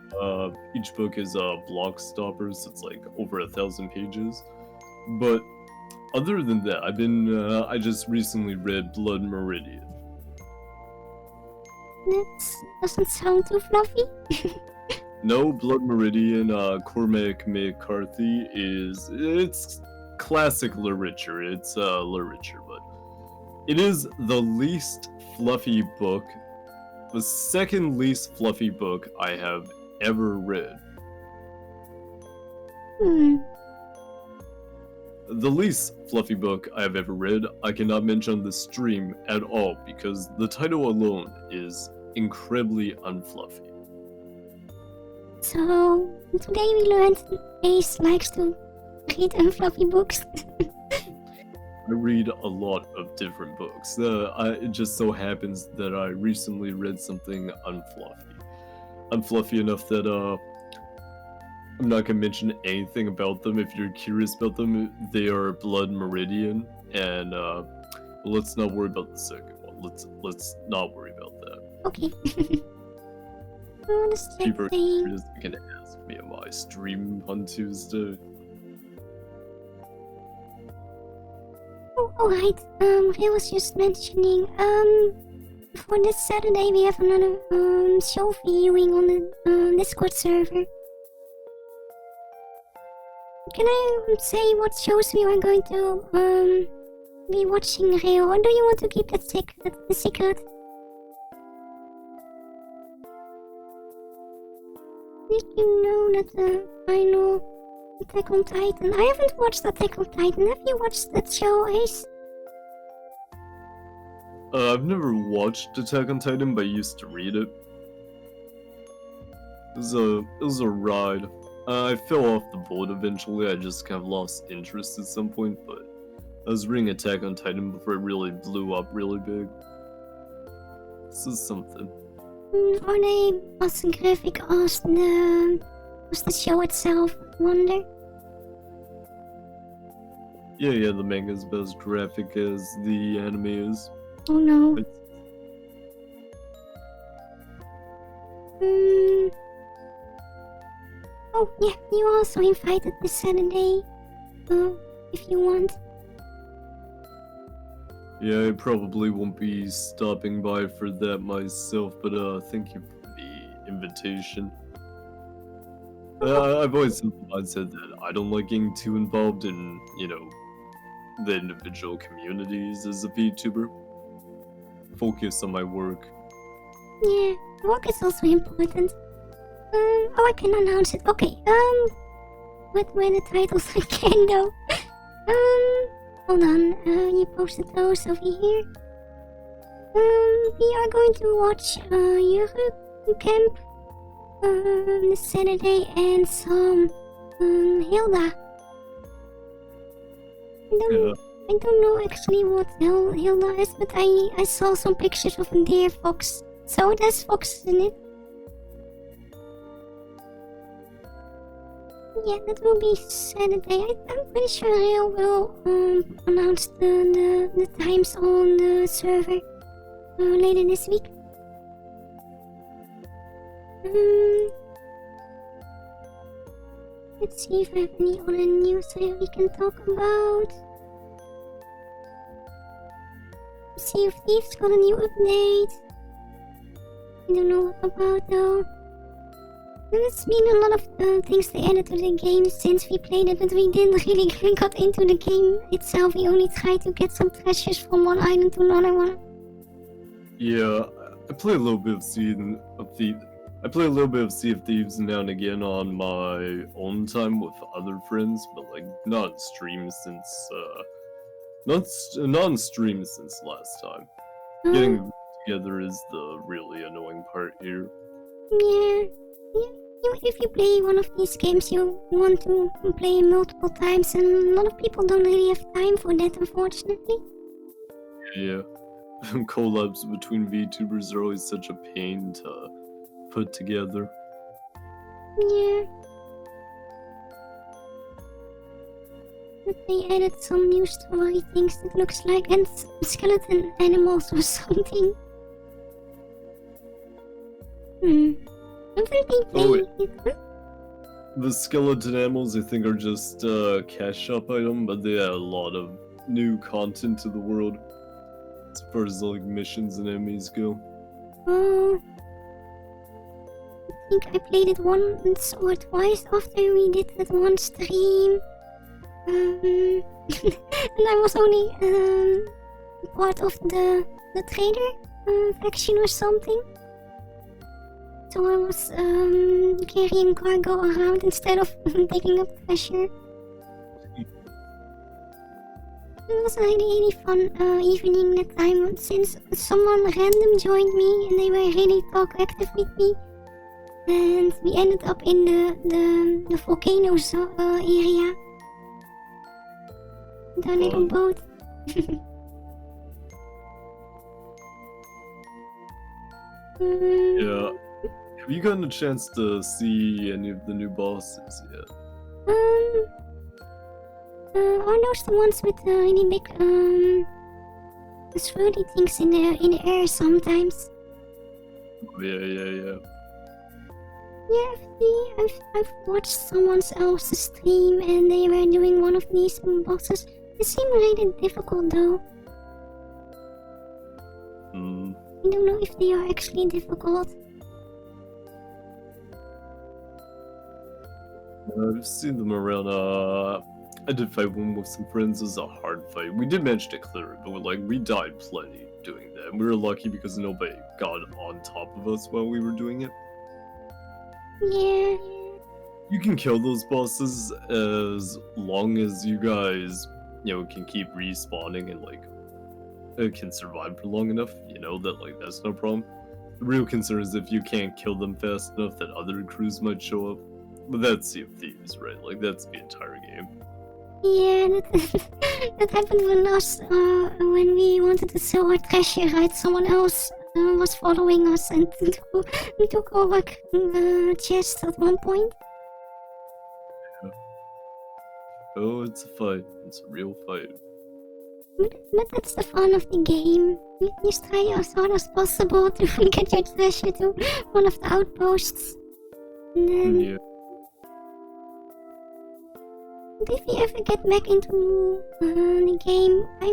block stoppers. So it's like over 1,000 pages. But other than that, I just recently read Blood Meridian. That doesn't sound too fluffy. No, Blood Meridian, Cormac McCarthy it's classic literature. It's literature, but It is the least fluffy book, the second least fluffy book I have ever read. The least fluffy book I have ever read, I cannot mention on the stream at all because the title alone is incredibly unfluffy. So, today we learned Ace likes to read unfluffy books. I read a lot of different books. It just so happens that I recently read something unfluffy. Unfluffy enough that I'm not gonna mention anything about them. If you're curious about them, they are Blood Meridian, and let's not worry about the second one. Let's not worry about that. Okay. What is that People are thing? curious, they can ask me on my stream on Tuesday. Oh, alright. I was just mentioning, for this Saturday we have another, show viewing on the, Discord server. Can I say what shows we are going to, be watching, Reo? Or do you want to keep that secret? Did you know that the final Attack on Titan? I haven't watched Attack on Titan. Have you watched that show, Ace? I've never watched Attack on Titan, but I used to read it. It was a ride. I fell off the boat eventually. I just kind of lost interest at some point, but I was reading Attack on Titan before it really blew up really big. This is something. Are they as graphic as the show itself? I wonder. Yeah, the manga's about as graphic as the anime is. Oh no. Oh yeah, you also invited this Saturday. If you want. Yeah, I probably won't be stopping by for that myself, but thank you for the invitation. I've always had the mindset that I don't like getting too involved in, the individual communities as a VTuber. Focus on my work. Yeah, work is also important. Oh, I can announce it. Okay, what were the titles again though? Hold on, you posted those over here. We are going to watch, Yuru Camp, this Saturday and some, Hilda. I don't know actually what Hilda is, but I saw some pictures of a deer fox. So it has foxes in it. Yeah, that will be Saturday. I'm pretty sure Rio will announce the times on the server later this week. Let's see if I have any other news that we can talk about. Sea of Thieves got a new update. I don't know what about though. There's been a lot of things they added to the game since we played it, but we didn't really got into the game itself. We only tried to get some treasures from one island to another one. Yeah, I play a little bit of Sea of Thieves now and again on my own time with other friends, but not on stream since not on stream since last time. Getting together is the really annoying part here. Yeah. If you play one of these games, you want to play multiple times, and a lot of people don't really have time for that, unfortunately. Yeah. Collabs between VTubers are always such a pain to put together. Yeah. But they added some new story things, it looks like, and skeleton animals or something. I'm really playing it. The skeleton animals I think are just a cash shop item, but they add a lot of new content to the world as far as missions and enemies go. Oh, I think I played it once or twice after we did that one stream. And I was only part of the trader faction or something. So I was carrying cargo around instead of picking up treasure. It was a really fun evening that time since someone random joined me and they were really talkative with me. And we ended up in the volcano area. The little boat. Yeah. Have you gotten a chance to see any of the new bosses yet? Are those the ones with really big swirly things in the air sometimes? Yeah. Yeah, I've watched someone else's stream and they were doing one of these bosses. They seem really difficult though. I don't know if they are actually difficult. I've seen them around. I did fight one with some friends. It was a hard fight. We did manage to clear it, but we died plenty doing that. And we were lucky because nobody got on top of us while we were doing it. Yeah. You can kill those bosses as long as you guys, can keep respawning and can survive for long enough. That's no problem. The real concern is if you can't kill them fast enough that other crews might show up. But that's Sea of Thieves, right? That's the entire game. Yeah, that happened with us when we wanted to sell our treasure, right? Someone else was following us and took our chest at one point. Oh, it's a fight. It's a real fight. But that's the fun of the game. You just try as hard as possible to get your treasure to one of the outposts. And then... Yeah. If we ever get back into the game, I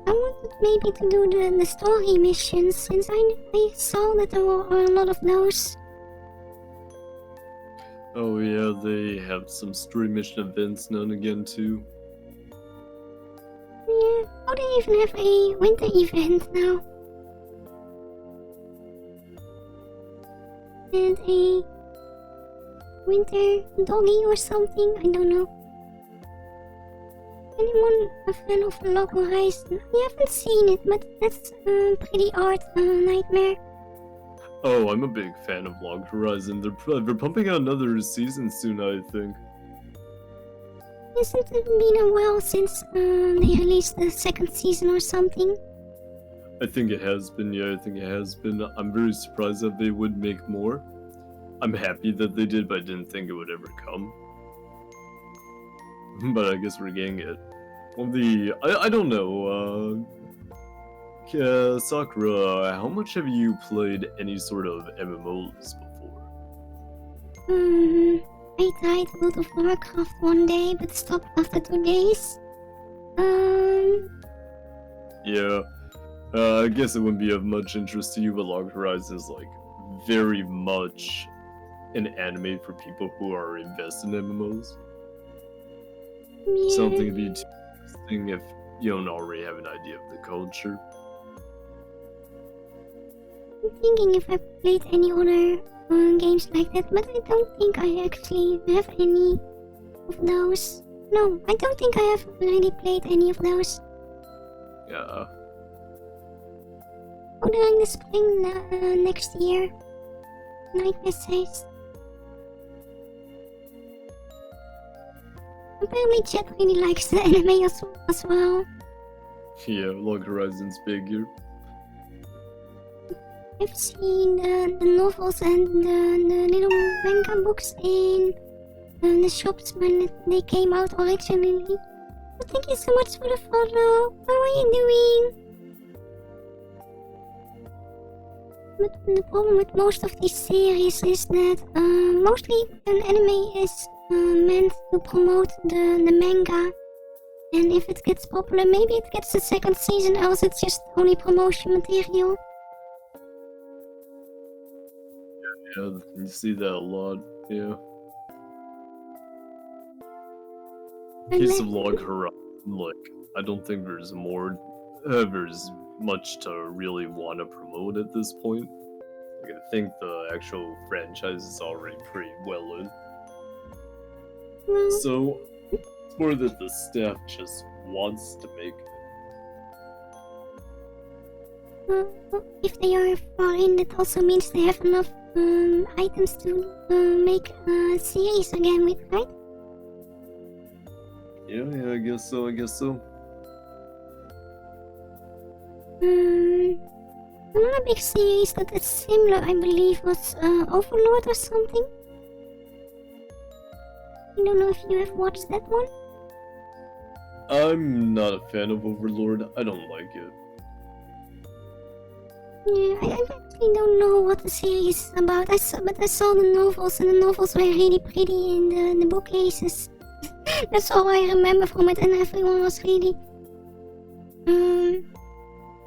wanted maybe to do the story missions, since I saw that there were a lot of those. Oh yeah, they have some story mission events now and again too. Yeah, oh, they even have a winter event now. And a winter doggy or something, I don't know. Anyone a fan of Log Horizon? I haven't seen it, but that's pretty art nightmare. Oh, I'm a big fan of Log Horizon. They're pumping out another season soon, I think. Hasn't it been a while since they released the second season or something? I think it has been, yeah, I think it has been. I'm very surprised that they would make more. I'm happy that they did, but I didn't think it would ever come. But I guess we're getting it. Well, I don't know, Sakura, how much have you played any sort of MMOs before? I tried World of Warcraft one day, but stopped after 2 days. Yeah, I guess it wouldn't be of much interest to you, but Log Horizon is, very much an anime for people who are invested in MMOs. Yeah. Something to be too interesting if you don't already have an idea of the culture. I'm thinking if I played any other games like that, but I don't think I actually have any of those. No, I don't think I have really played any of those. Yeah. Oh, during the spring next year. Nightmare says. Apparently Chet really likes the anime as well. Yeah, Log Horizon's big here. I've seen the novels and the little manga books in the shops when they came out originally. Oh, thank you so much for the follow. How are you doing? But the problem with most of these series is that mostly an anime is meant to promote the manga. And if it gets popular, maybe it gets the second season, else it's just only promotion material. Yeah, you see that a lot, yeah. Case of Log Horizon, I don't think there's more there's much to really want to promote at this point. Like, I think the actual franchise is already pretty well in. Well, So, it's more that the staff just wants to make it. well, if they are far in, that also means they have enough items to make a series again with, right? Yeah, I guess so. Another big series that is similar, I believe, was Overlord or something. I don't know if you have watched that one. I'm not a fan of Overlord. I don't like it. Yeah, I actually don't know what the series is about. I saw the novels, and the novels were really pretty in the bookcases. That's all I remember from it, and everyone was really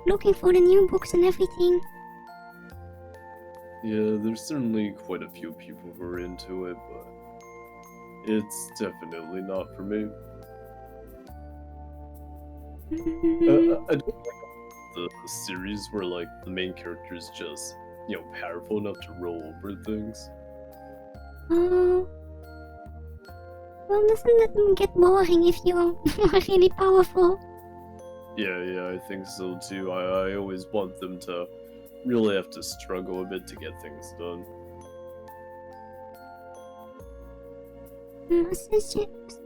looking for the new books and everything. Yeah, there's certainly quite a few people who are into it, but it's definitely not for me. I don't like the series where like the main character is just, powerful enough to roll over things. Oh. Well, doesn't that get boring if you are really powerful? Yeah, I think so too. I always want them to really have to struggle a bit to get things done.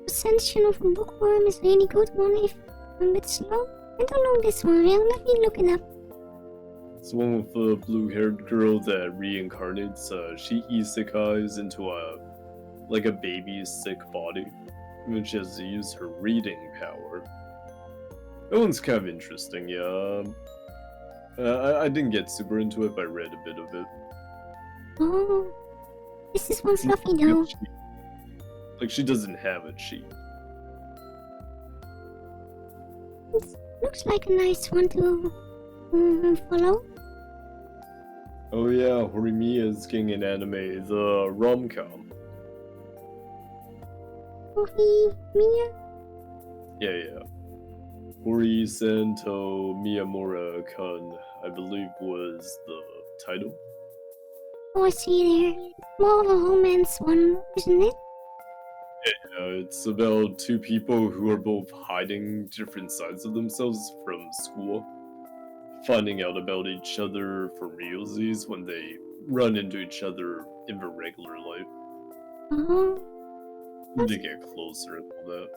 Ascension of a Bookworm is a really good one if I'm a bit slow. I don't know this one, let me look it up. It's the one with the blue-haired girl that reincarnates. She isekais into a baby's sick body, and then she has to use her reading power. That one's kind of interesting, yeah. I didn't get super into it, but I read a bit of it. Oh, this is one fluffy though. She doesn't have a cheat. It looks like a nice one to follow. Oh yeah, Horimiya's getting an anime, the rom-com. Horimiya? Yeah. Hori Santo Miyamura-kun, I believe was the title. Oh, I see there. It's more of a romance one, isn't it? Yeah, it's about two people who are both hiding different sides of themselves from school, finding out about each other for realsies when they run into each other in their regular life. Oh, They get closer and all that.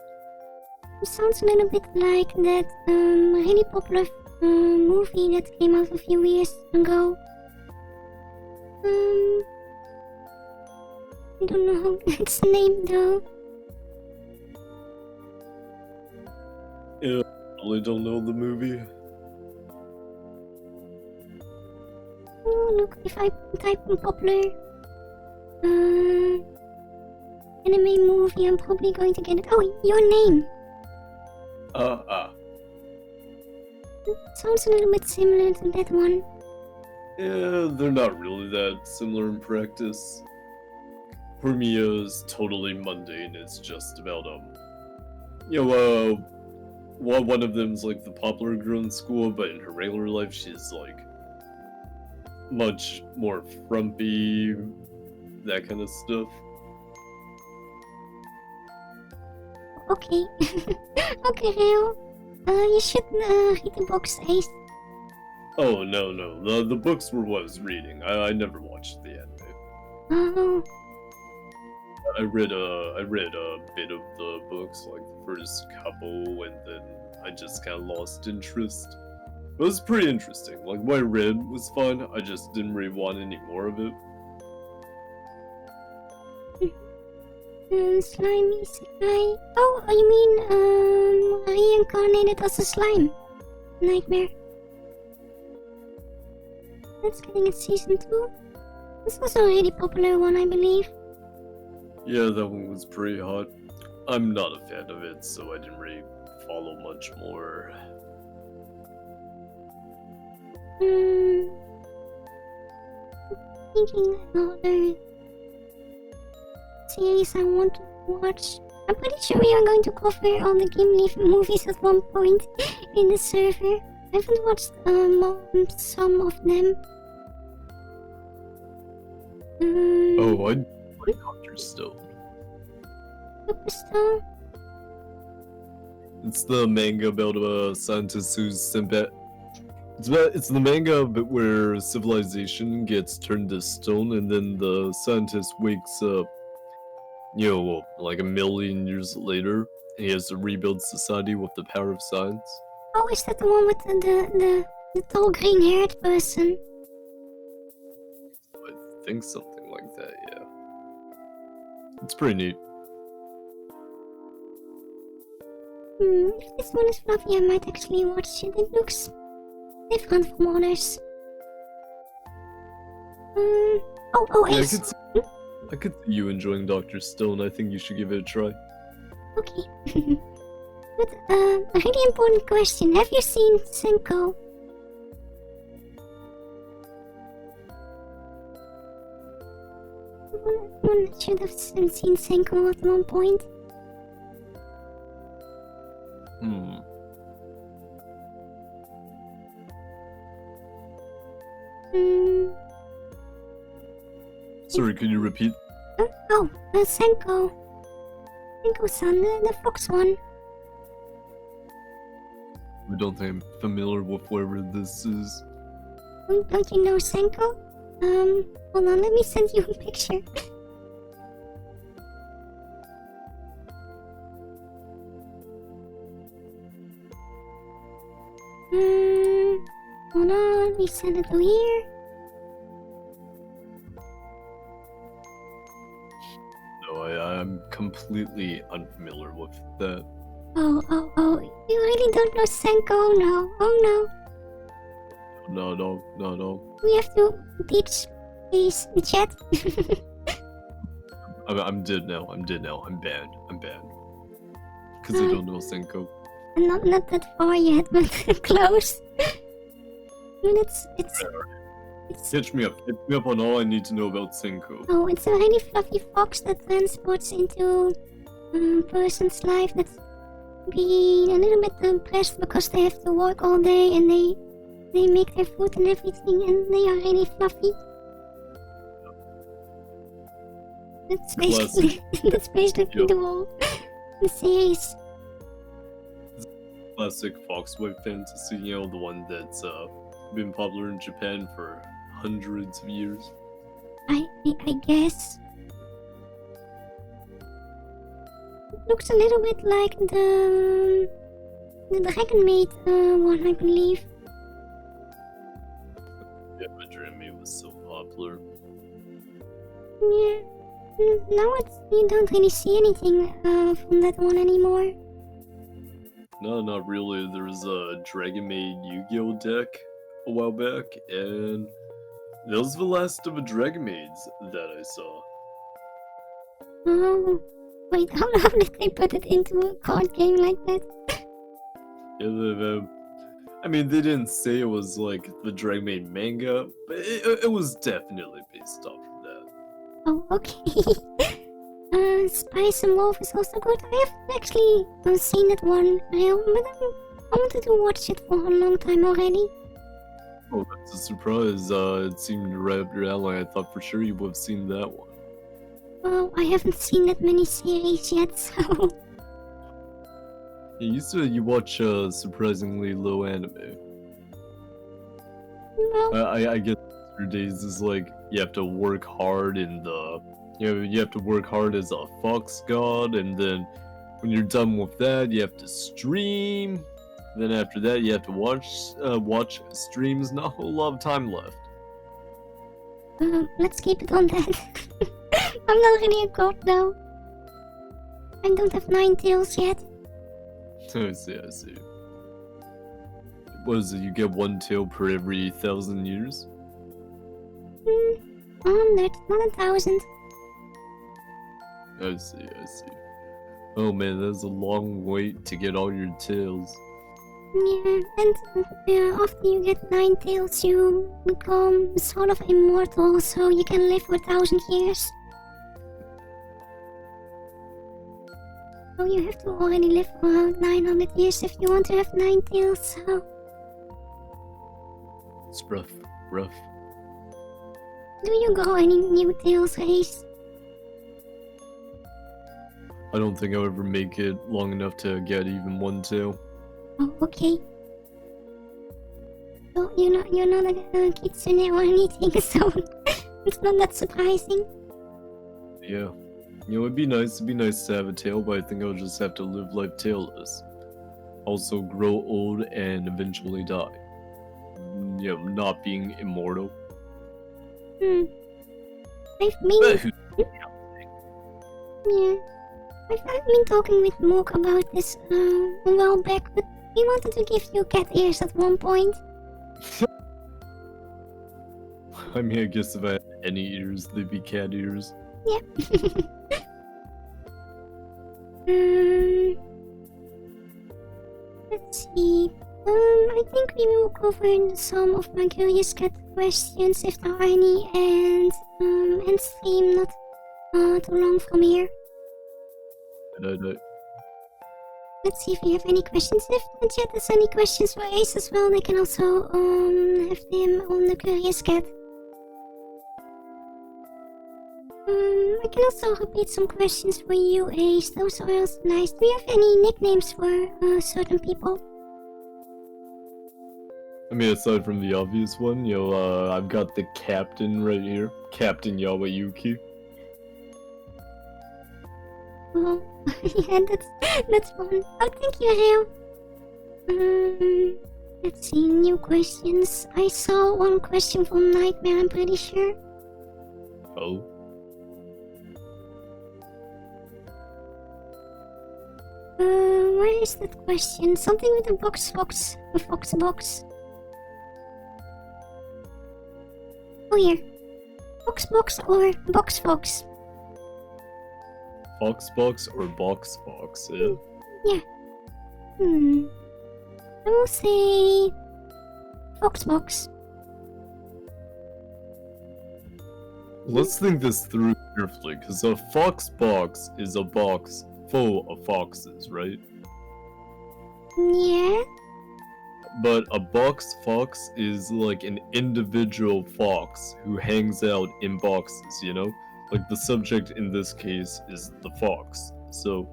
it sounds a little bit like that really popular movie that came out a few years ago. I don't know how its name though. Yeah, I really don't know the movie. Oh, look, if I type in popular anime movie, I'm probably going to get it. Oh, Your Name. It sounds a little bit similar to that one. Yeah, they're not really that similar in practice. Horimiya's totally mundane. It's just about, one of them's like the popular girl in school, but in her regular life, she's like much more frumpy, that kind of stuff. Okay. Okay, Leo. You should read the books, Ace. Oh, no. The books were what I was reading. I never watched the anime. Oh, I read a bit of the books, like the first couple, and then I just kind of lost interest. It was pretty interesting. Like, what I read was fun, I just didn't really want any more of it. slimy guy. Oh, you mean reincarnated as a slime nightmare? That's getting its season 2. This was a really popular one, I believe. Yeah, that one was pretty hot. I'm not a fan of it, so I didn't really follow much more. Thinking another series I want to watch. I'm pretty sure we are going to cover all the Gimli movies at one point in the server. I haven't watched some of them. Oh, I like Dr. Stone. Superstar? It's the manga about a scientist who's sent back. It's the manga where civilization gets turned to stone, and then the scientist wakes up, like a million years later, and he has to rebuild society with the power of science. Oh, is that the one with the tall green-haired person? I think something like that, yeah. It's pretty neat. If this one is fluffy, I might actually watch it. It looks different from others. Yeah, Ace. I could see you enjoying Dr. Stone. I think you should give it a try. Okay. But, a really important question. Have you seen Senko? One should have seen Senko at one point. Sorry, could you repeat? Senko. Senko-san, the fox one. I don't think I'm familiar with wherever this is. Don't you know Senko? Hold on, let me send you a picture. Hold on, let me send it to here. No, I'm completely unfamiliar with that. Oh, you really don't know Senko? No, oh no. No. We have to teach these chat. I'm dead now. I'm banned. Because I don't know Senko. Not that far yet, but close. I mean, it's Catch me up on all I need to know about Senko. Oh, it's a really fluffy fox that transports into a person's life that's being a little bit depressed because they have to work all day and they make their food and everything, and they are really fluffy. That's basically the whole series. Classic Foxwife fantasy, the one that's been popular in Japan for hundreds of years. I guess. It looks a little bit like the Dragon Maid one, I believe. Yeah, but Dragon Maid was so popular. Yeah. Now you don't really see anything from that one anymore. No, not really. There was a Dragon Maid Yu-Gi-Oh deck a while back, and that was the last of the Dragon Maids that I saw. Oh, wait, how did they put it into a card game like that? Yeah, I mean, they didn't say it was like the Dragon Maid manga, but it was definitely based off of that. Oh, okay. Spice and Wolf is also good. I haven't actually seen that one, but I wanted to watch it for a long time already. Oh, that's a surprise. It seemed right up your alley. I thought for sure you would have seen that one. Well, I haven't seen that many series yet, so... Yeah, you said you watch surprisingly low anime. Well, I guess your days is like you have to work hard in the... you have to work hard as a fox god, and then when you're done with that, you have to stream. Then after that, you have to watch streams. Not a whole lot of time left. let's keep it on that. I'm not really a god though. I don't have 9 tails yet. I see. What is it? You get 1 tail per every 1,000 years? 100, not 1,000. I see. Oh man, that's a long wait to get all your tails. Yeah, and after you get 9 tails, you become sort of immortal, so you can live for 1,000 years. So you have to already live for around 900 years if you want to have 9 tails, so... It's rough, rough. Do you grow any new tails, Ace? I don't think I'll ever make it long enough to get even one tail. Oh, okay. So you're not a kitsune or anything, so it's not that surprising. Yeah. You know, it'd be nice to have a tail, but I think I'll just have to live life tailless. Also grow old and eventually die. You know, not being immortal. I've been... Yeah. I've been talking with Mook about this a while back, but he wanted to give you cat ears at one point. I mean, I guess if I had any ears, they'd be cat ears. Yep. Let's see. I think we will cover some of my curious cat questions if there are any, and stream not too long from here. Let's see if we have any questions. If the chat has any questions for Ace as well, they can also have them on the Curious Cat. I can also repeat some questions for you, Ace. Those are also nice. Do you have any nicknames for certain people? I mean, aside from the obvious one, you know, I've got the captain right here. Captain Yawayuki. Oh, yeah, that's fun. Oh, thank you, Real. Let's see, new questions. I saw one question from Nightmare, I'm pretty sure. Oh. Where is that question? Something with a box. A fox box. Oh, here. Box or box fox? Fox or box fox, yeah? Yeah. I will say... Fox. Let's think this through carefully, because a fox box is a box full of foxes, right? Yeah. But a box fox is like an individual fox who hangs out in boxes, you know? Like the subject in this case is the fox. So,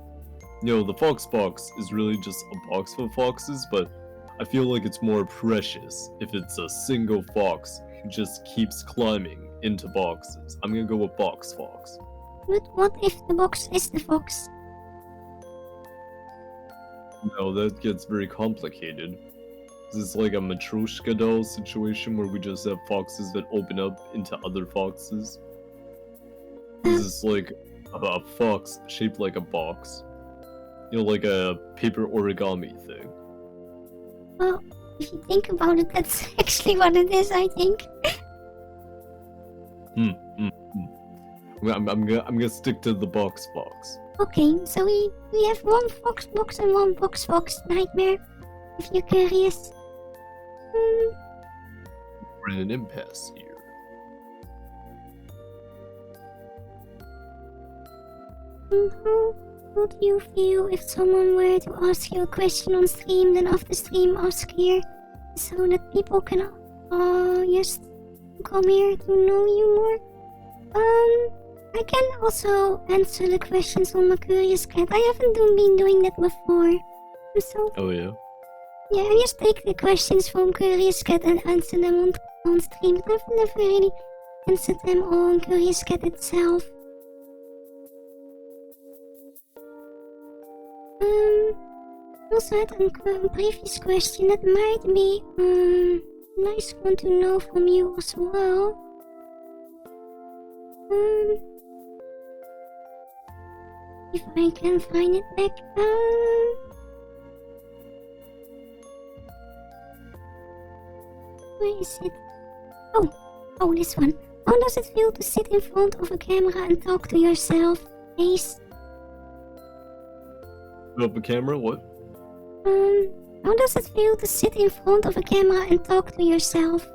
you know, the fox box is really just a box full of foxes, but I feel like it's more precious if it's a single fox who just keeps climbing into boxes. I'm gonna go with box fox. But what if the box is the fox? No, that gets very complicated. This is like a Matryoshka doll situation where we just have foxes that open up into other foxes. This is like a fox shaped like a box. You know, like a paper origami thing. Well, if you think about it, that's actually what it is, I think. I'm gonna stick to the box fox. Okay, so we have one fox box and one box fox Nightmare, if you're curious. We're in an impasse here. How would you feel if someone were to ask you a question on stream, then after stream ask here, so that people can just come here to know you more? I can also answer the questions on my Curious Cat. I haven't been doing that before. So, Oh yeah? yeah, I just take the questions from Curious Cat and answer them on stream. But I've never really answered them on Curious Cat itself. Also had a previous question that might be nice one to know from you as well. If I can find it back. Where is it? Oh, this one. How does it feel to sit in front of a camera and talk to yourself, Ace? Put up a camera? What? How does it feel to sit in front of a camera and talk to yourself?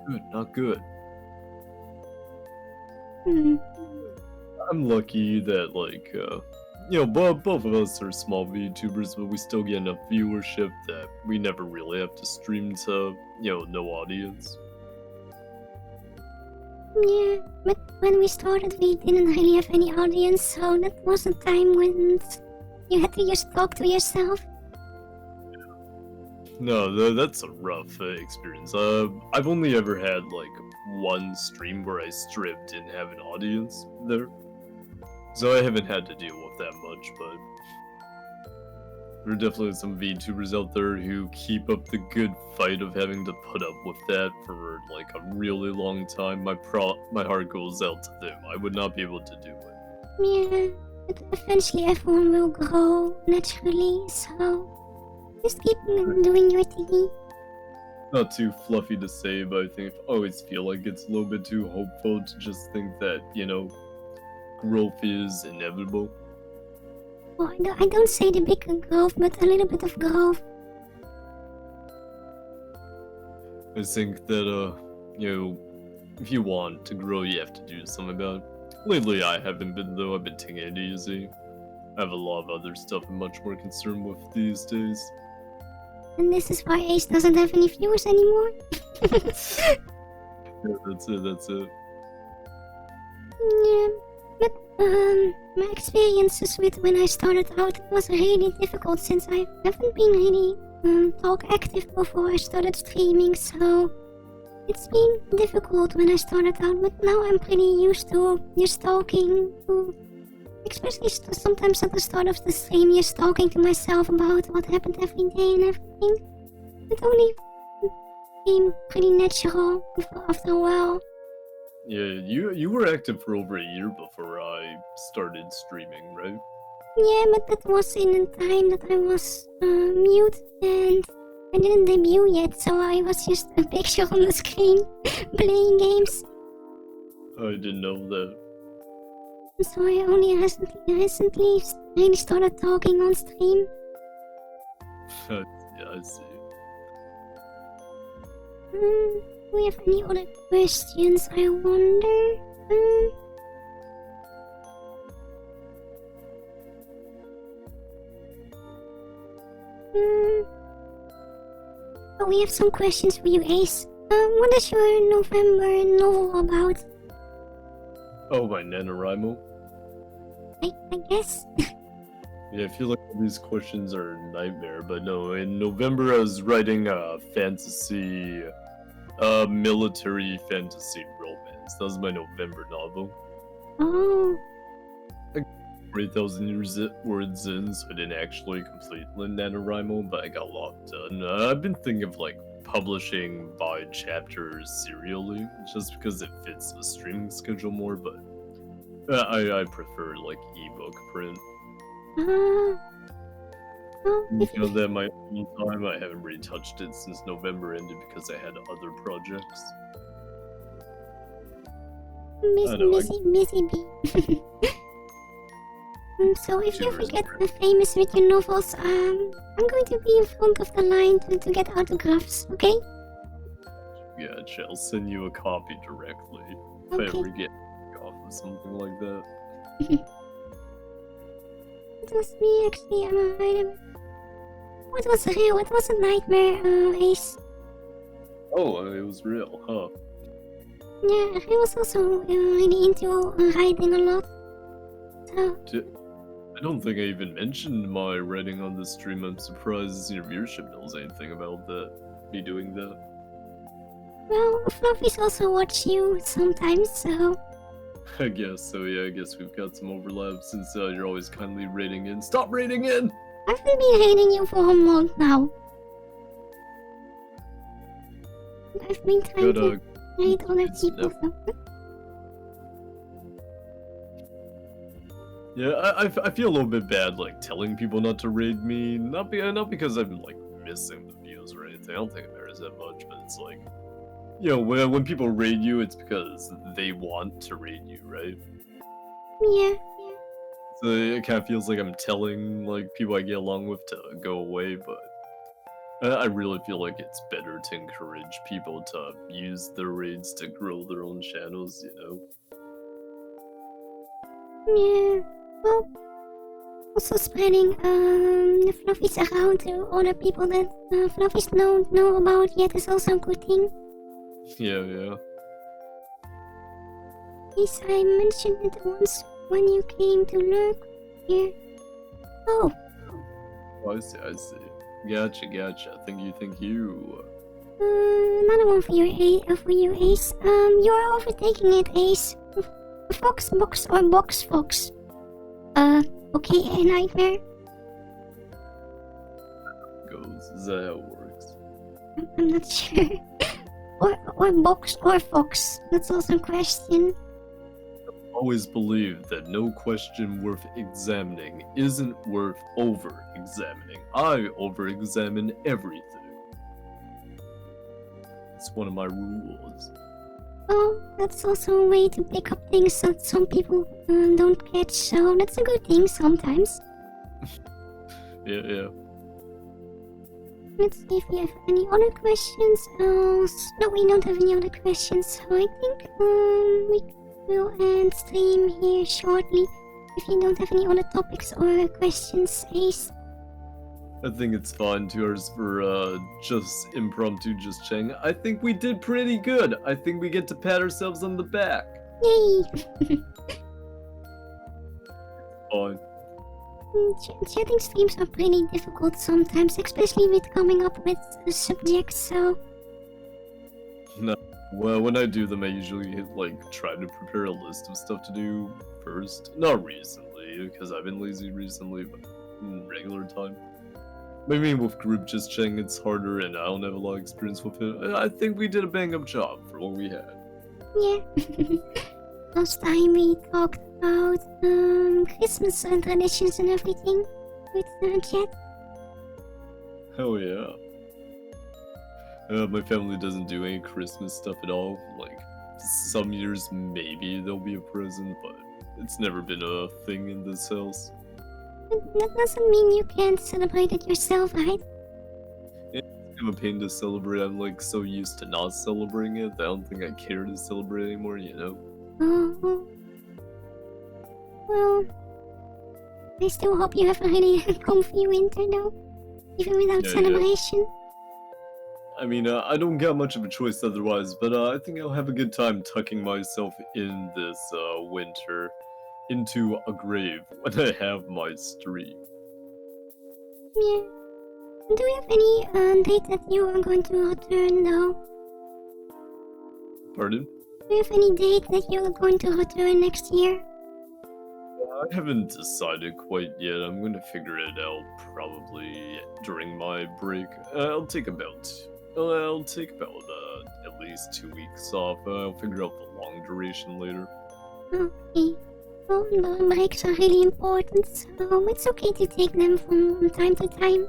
Good, not good. Hmm. I'm lucky that, like, both of us are small VTubers, but we still get enough viewership that we never really have to stream to, no audience. Yeah, but when we started, we didn't really have any audience, so that was a time when you had to just talk to yourself. No, that's a rough experience. I've only ever had like one stream where I stripped and have an audience there, so I haven't had to deal with that much. But there are definitely some VTubers out there who keep up the good fight of having to put up with that for like a really long time. My heart goes out to them. I would not be able to do it. Yeah, but eventually everyone will grow naturally, so just keep doing your thing. Not too fluffy to say, but I think I always feel like it's a little bit too hopeful to just think that, growth is inevitable. Well, I don't say the big growth, but a little bit of growth. I think that, if you want to grow, you have to do something about it. Lately, I haven't been, though. I've been taking it easy. I have a lot of other stuff I'm much more concerned with these days. And this is why Ace doesn't have any viewers anymore. Yeah, that's it. Yeah, but my experiences with when I started out was really difficult since I haven't been really talk active before I started streaming, so it's been difficult when I started out, but now I'm pretty used to just talking to, especially sometimes at the start of the stream, just talking to myself about what happened every day and everything. It only became pretty natural after a while. Yeah, you were active for over a year before I started streaming, right? Yeah, but that was in a time that I was mute and I didn't debut yet, so I was just a picture on the screen playing games. I didn't know that. So I only recently really started talking on stream. Yeah, I see. Do we have any other questions, I wonder? Oh, we have some questions for you, Ace. What is your November novel about? Oh, my NaNoWriMo? I guess. Yeah, I feel like these questions are a nightmare, but no, in November I was writing a fantasy, military fantasy romance. That was my November novel. Oh. 3,000 words in, so I didn't actually complete NaNoWriMo, but I got a lot done. I've been thinking of like publishing by chapters serially, just because it fits the streaming schedule more, but I prefer like ebook print. Well, That my own time, I haven't really touched it since November ended because I had other projects. Busy bee. So if you ever get famous with your novels, I'm going to be in front of the line to get autographs, okay? Yeah, I'll send you a copy directly if I Okay. ever get off of something like that. It was me actually, what was real? What was a nightmare, Ace? Oh, it was real, huh? Yeah, I was also really into writing a lot. So, I don't think I even mentioned my writing on this stream. I'm surprised your viewership knows anything about that. Me doing that. well, Fluffies also watch you sometimes, so... I guess so, yeah, I guess we've got some overlap since you're always kindly rating in. Stop rating in! I've been hating you for a month now. I've been trying to hate other people, so... Yeah, I feel a little bit bad, like, telling people not to raid me. Not because I'm, like, missing the views or anything. I don't think it matters that much, but it's like... when people raid you, it's because they want to raid you, right? Yeah. So it kind of feels like I'm telling, like, people I get along with to go away, but... I really feel like it's better to encourage people to use their raids to grow their own channels, Yeah. Well, Also spreading the fluffies around to other people that fluffies don't know about yet is also a good thing. Yeah. Yes, I mentioned it once when you came to lurk here. Oh, I see. Gotcha. Thank you. another one for you, Ace. You're overtaking it, Ace. Fox box or box fox? Okay, a nightmare. Is that how it works? I'm not sure. or box or fox. That's also a question. Always believed that no question worth examining isn't worth over-examining. I over-examine everything. It's one of my rules. Well, that's also a way to pick up things that some people don't catch, so that's a good thing sometimes. Yeah. Let's see if we have any other questions. No, we don't have any other questions, so I think we will end stream here shortly. If you don't have any other topics or questions, Ace. I think it's fine, 2 hours for just impromptu just chatting. I think we did pretty good. I think we get to pat ourselves on the back. Yay! Fine. Chatting streams are pretty difficult sometimes, especially with coming up with subjects, so... No. Well, when I do them, I usually try to prepare a list of stuff to do first. Not recently, because I've been lazy recently, but in regular time. Maybe with group just chatting it's harder and I don't have a lot of experience with it. I think we did a bang up job for what we had. Yeah. Last time we talked about Christmas and traditions and everything with chat. Hell yeah. My family doesn't do any Christmas stuff at all. Some years maybe there'll be a present, but it's never been a thing in this house. That doesn't mean you can't celebrate it yourself, right? I'm a pain to celebrate. I'm so used to not celebrating it that I don't think I care to celebrate anymore, you know? Oh. Well, I still hope you have a really comfy winter though, even without celebration. I mean, I don't got much of a choice otherwise, but I think I'll have a good time tucking myself in this winter into a grave when I have my stream. Yeah. Do you have any date that you are going to return though? Pardon? Do you have any date that you are going to return next year? I haven't decided quite yet. I'm going to figure it out probably during my break. I'll take about at least 2 weeks off. I'll figure out the long duration later. Okay. Well, breaks are really important, so it's okay to take them from time to time.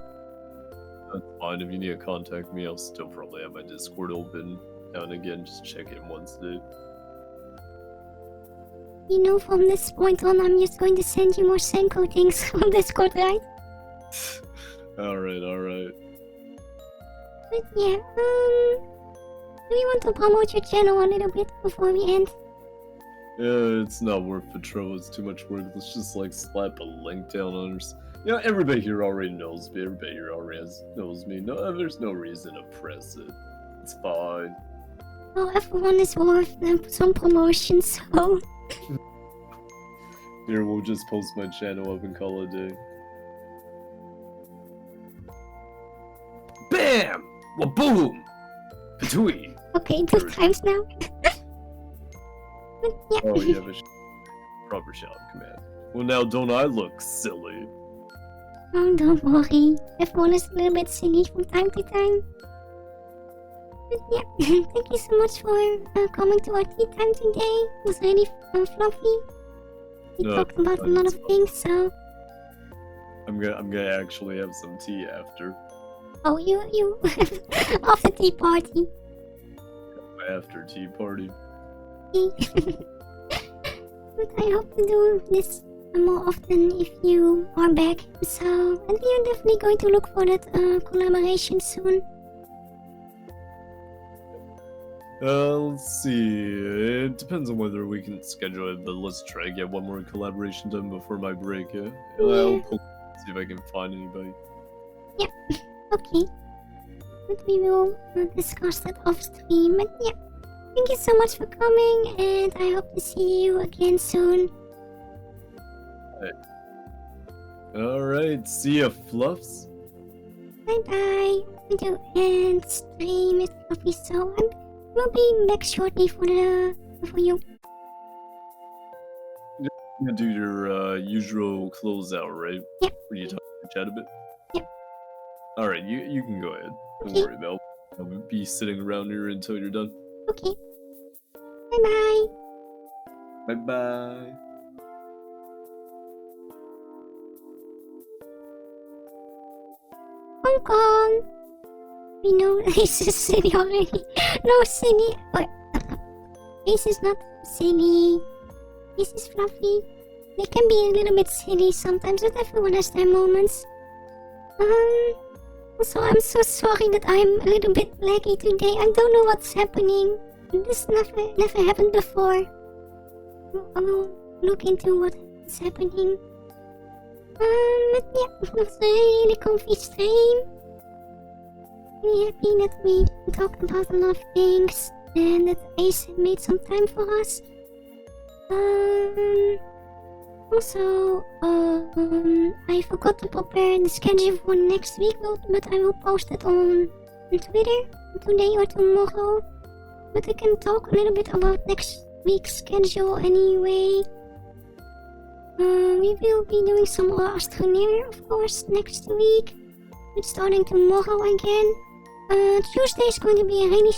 That's fine. If you need to contact me, I'll still probably have my Discord open now and again. Just check it once a day. You know, from this point on, I'm just going to send you more Senko things on Discord, right? Alright. But yeah, do you want to promote your channel a little bit before we end? Yeah, it's not worth the trouble. It's too much work. Let's just slap a link down on us. Yeah, everybody here already knows me. Everybody here already knows me. No, there's no reason to press it. It's fine. Well, everyone is worth some promotion, so... Here, we'll just post my channel up and call it a day. BAM! Waboom! Patooey! Okay, 2 times now. But yeah. Oh, you have a proper shout command. Well, now don't I look silly? Oh, don't worry. Everyone is a little bit silly from time to time. But yeah, thank you so much for coming to our tea time today. It was really fluffy. We talked about a lot of things, so... I'm gonna actually have some tea after. Oh, you after tea party. After tea party. But I hope to do this more often if you are back. So, and we are definitely going to look for that collaboration soon. Let's see. It depends on whether we can schedule it, but let's try to get one more collaboration done before my break. Yeah? I'll see if I can find anybody. Yeah, okay. But we will discuss that off stream. But yeah, thank you so much for coming, and I hope to see you again soon. Alright, see ya, Fluffs. Bye bye. We do end stream with Fluffy, so we'll be back shortly for you. You're gonna do your usual closeout, right? Yeah. Where you talk to chat a bit? Yeah. Alright, you can go ahead. Don't Okay. worry about it. I'll be sitting around here until you're done. Okay. Bye bye. Bye bye. Hong Kong. We know this is silly already. No, silly. This is not silly. This is Fluffy. They can be a little bit silly sometimes, but everyone has their moments. Also, I'm so sorry that I'm a little bit laggy today. I don't know what's happening. This never happened before. I will look into what is happening. But yeah, it was a really comfy stream. Really happy that we talked about a lot of things and that Ace made some time for us. Also, I forgot to prepare the schedule for next week, but I will post it on Twitter today or tomorrow. But we can talk a little bit about next week's schedule anyway. We will be doing some more Astroneer, of course, next week. It's starting tomorrow again. Tuesday is going to be a really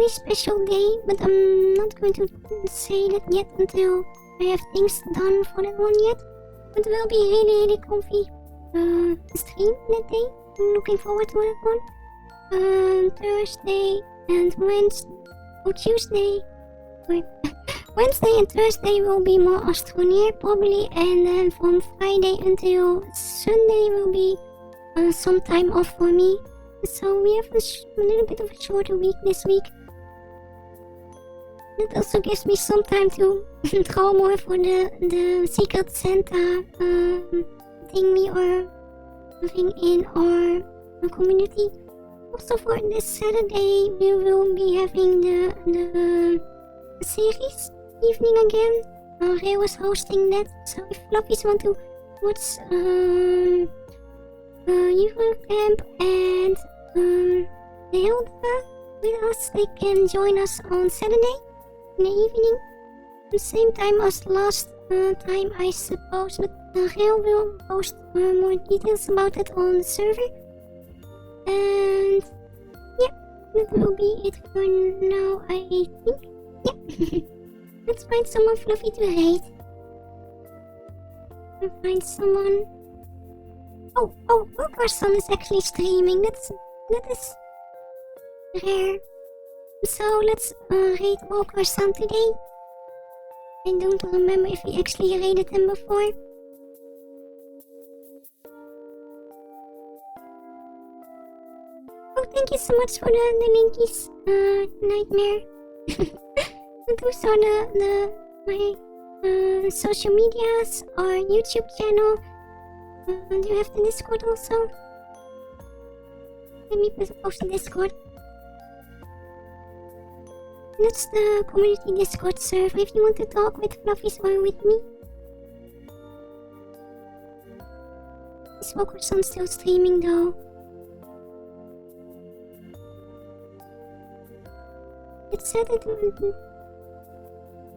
special day, but I'm not going to say that yet until I have things done for that one yet. But it will be really comfy stream that day. I'm looking forward to that one. Thursday and Wednesday, or Tuesday. Wednesday and Thursday will be more Astroneer probably, and then from Friday until Sunday will be some time off for me. So we have a little bit of a shorter week this week. That also gives me some time to draw more for the Secret Santa thing we are having in our community. Also for this Saturday we will be having the series evening again. Ray was hosting that, so if floppies want to watch Eurocamp and Hilda with us, they can join us on Saturday in the evening. The same time as last time, I suppose, but Rail will post more details about it on the server. And yeah, that will be it for now, I think. Yeah. Let's find someone fluffy to hate. And find someone. Oh, Wilkerson is actually streaming. That is rare. So let's raid Wilkerson today. I don't remember if we actually raided him before. Oh, thank you so much for the linkies, Nightmare. And those are my social medias, our YouTube channel. Do you have the Discord also? Let me post the Discord. That's the community Discord server if you want to talk with Fluffies or with me. Is Wilkerson still streaming though? It said it wouldn't.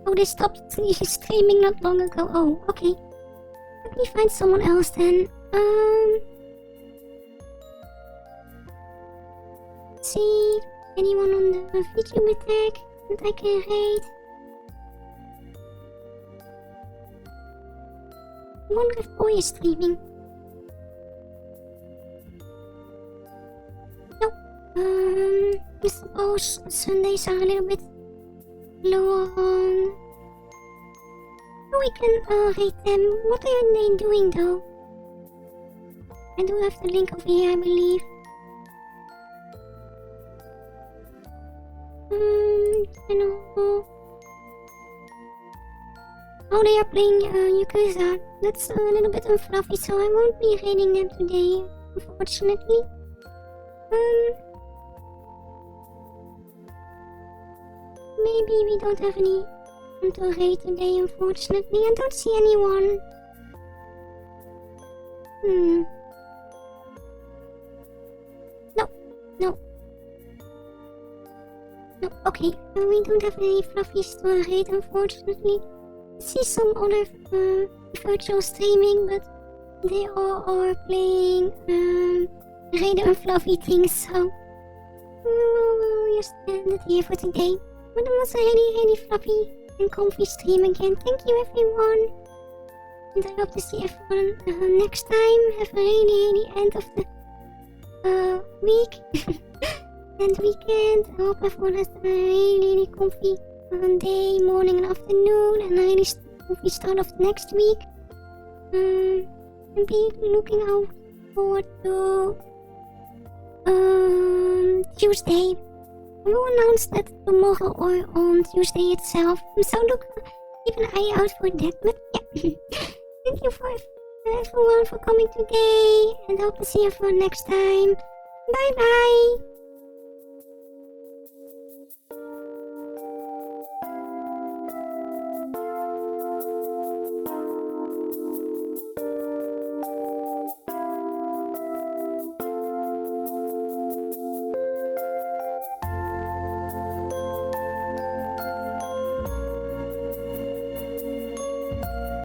Oh, they stopped streaming not long ago. Oh, okay. Let me find someone else then. See anyone on the VTuber tag that I can raid. I wonder if Boy is streaming. No. I suppose Sundays are a little bit lower on. Oh, we can rate them. What are they doing though? I do have the link over here, I believe. channel. Oh, they are playing Yakuza. That's a little bit unfluffy, so I won't be raiding them today, unfortunately. Maybe we don't have any to raid today, unfortunately. I don't see anyone. No. No, okay. We don't have any fluffies to raid, unfortunately. I see some other virtual streaming, but they all are playing rather unfluffy things, so we'll just end it here for today. But it was a really fluffy and comfy stream again. Thank you, everyone. And I hope to see everyone next time. Have a really end of the week and weekend. I hope everyone has a really comfy day, morning and afternoon, and a really comfy start of the next week. And be looking out forward to Tuesday. We will announce that tomorrow or on Tuesday itself. So keep an eye out for that. But yeah, thank you for everyone for coming today, and hope to see everyone next time. Bye bye.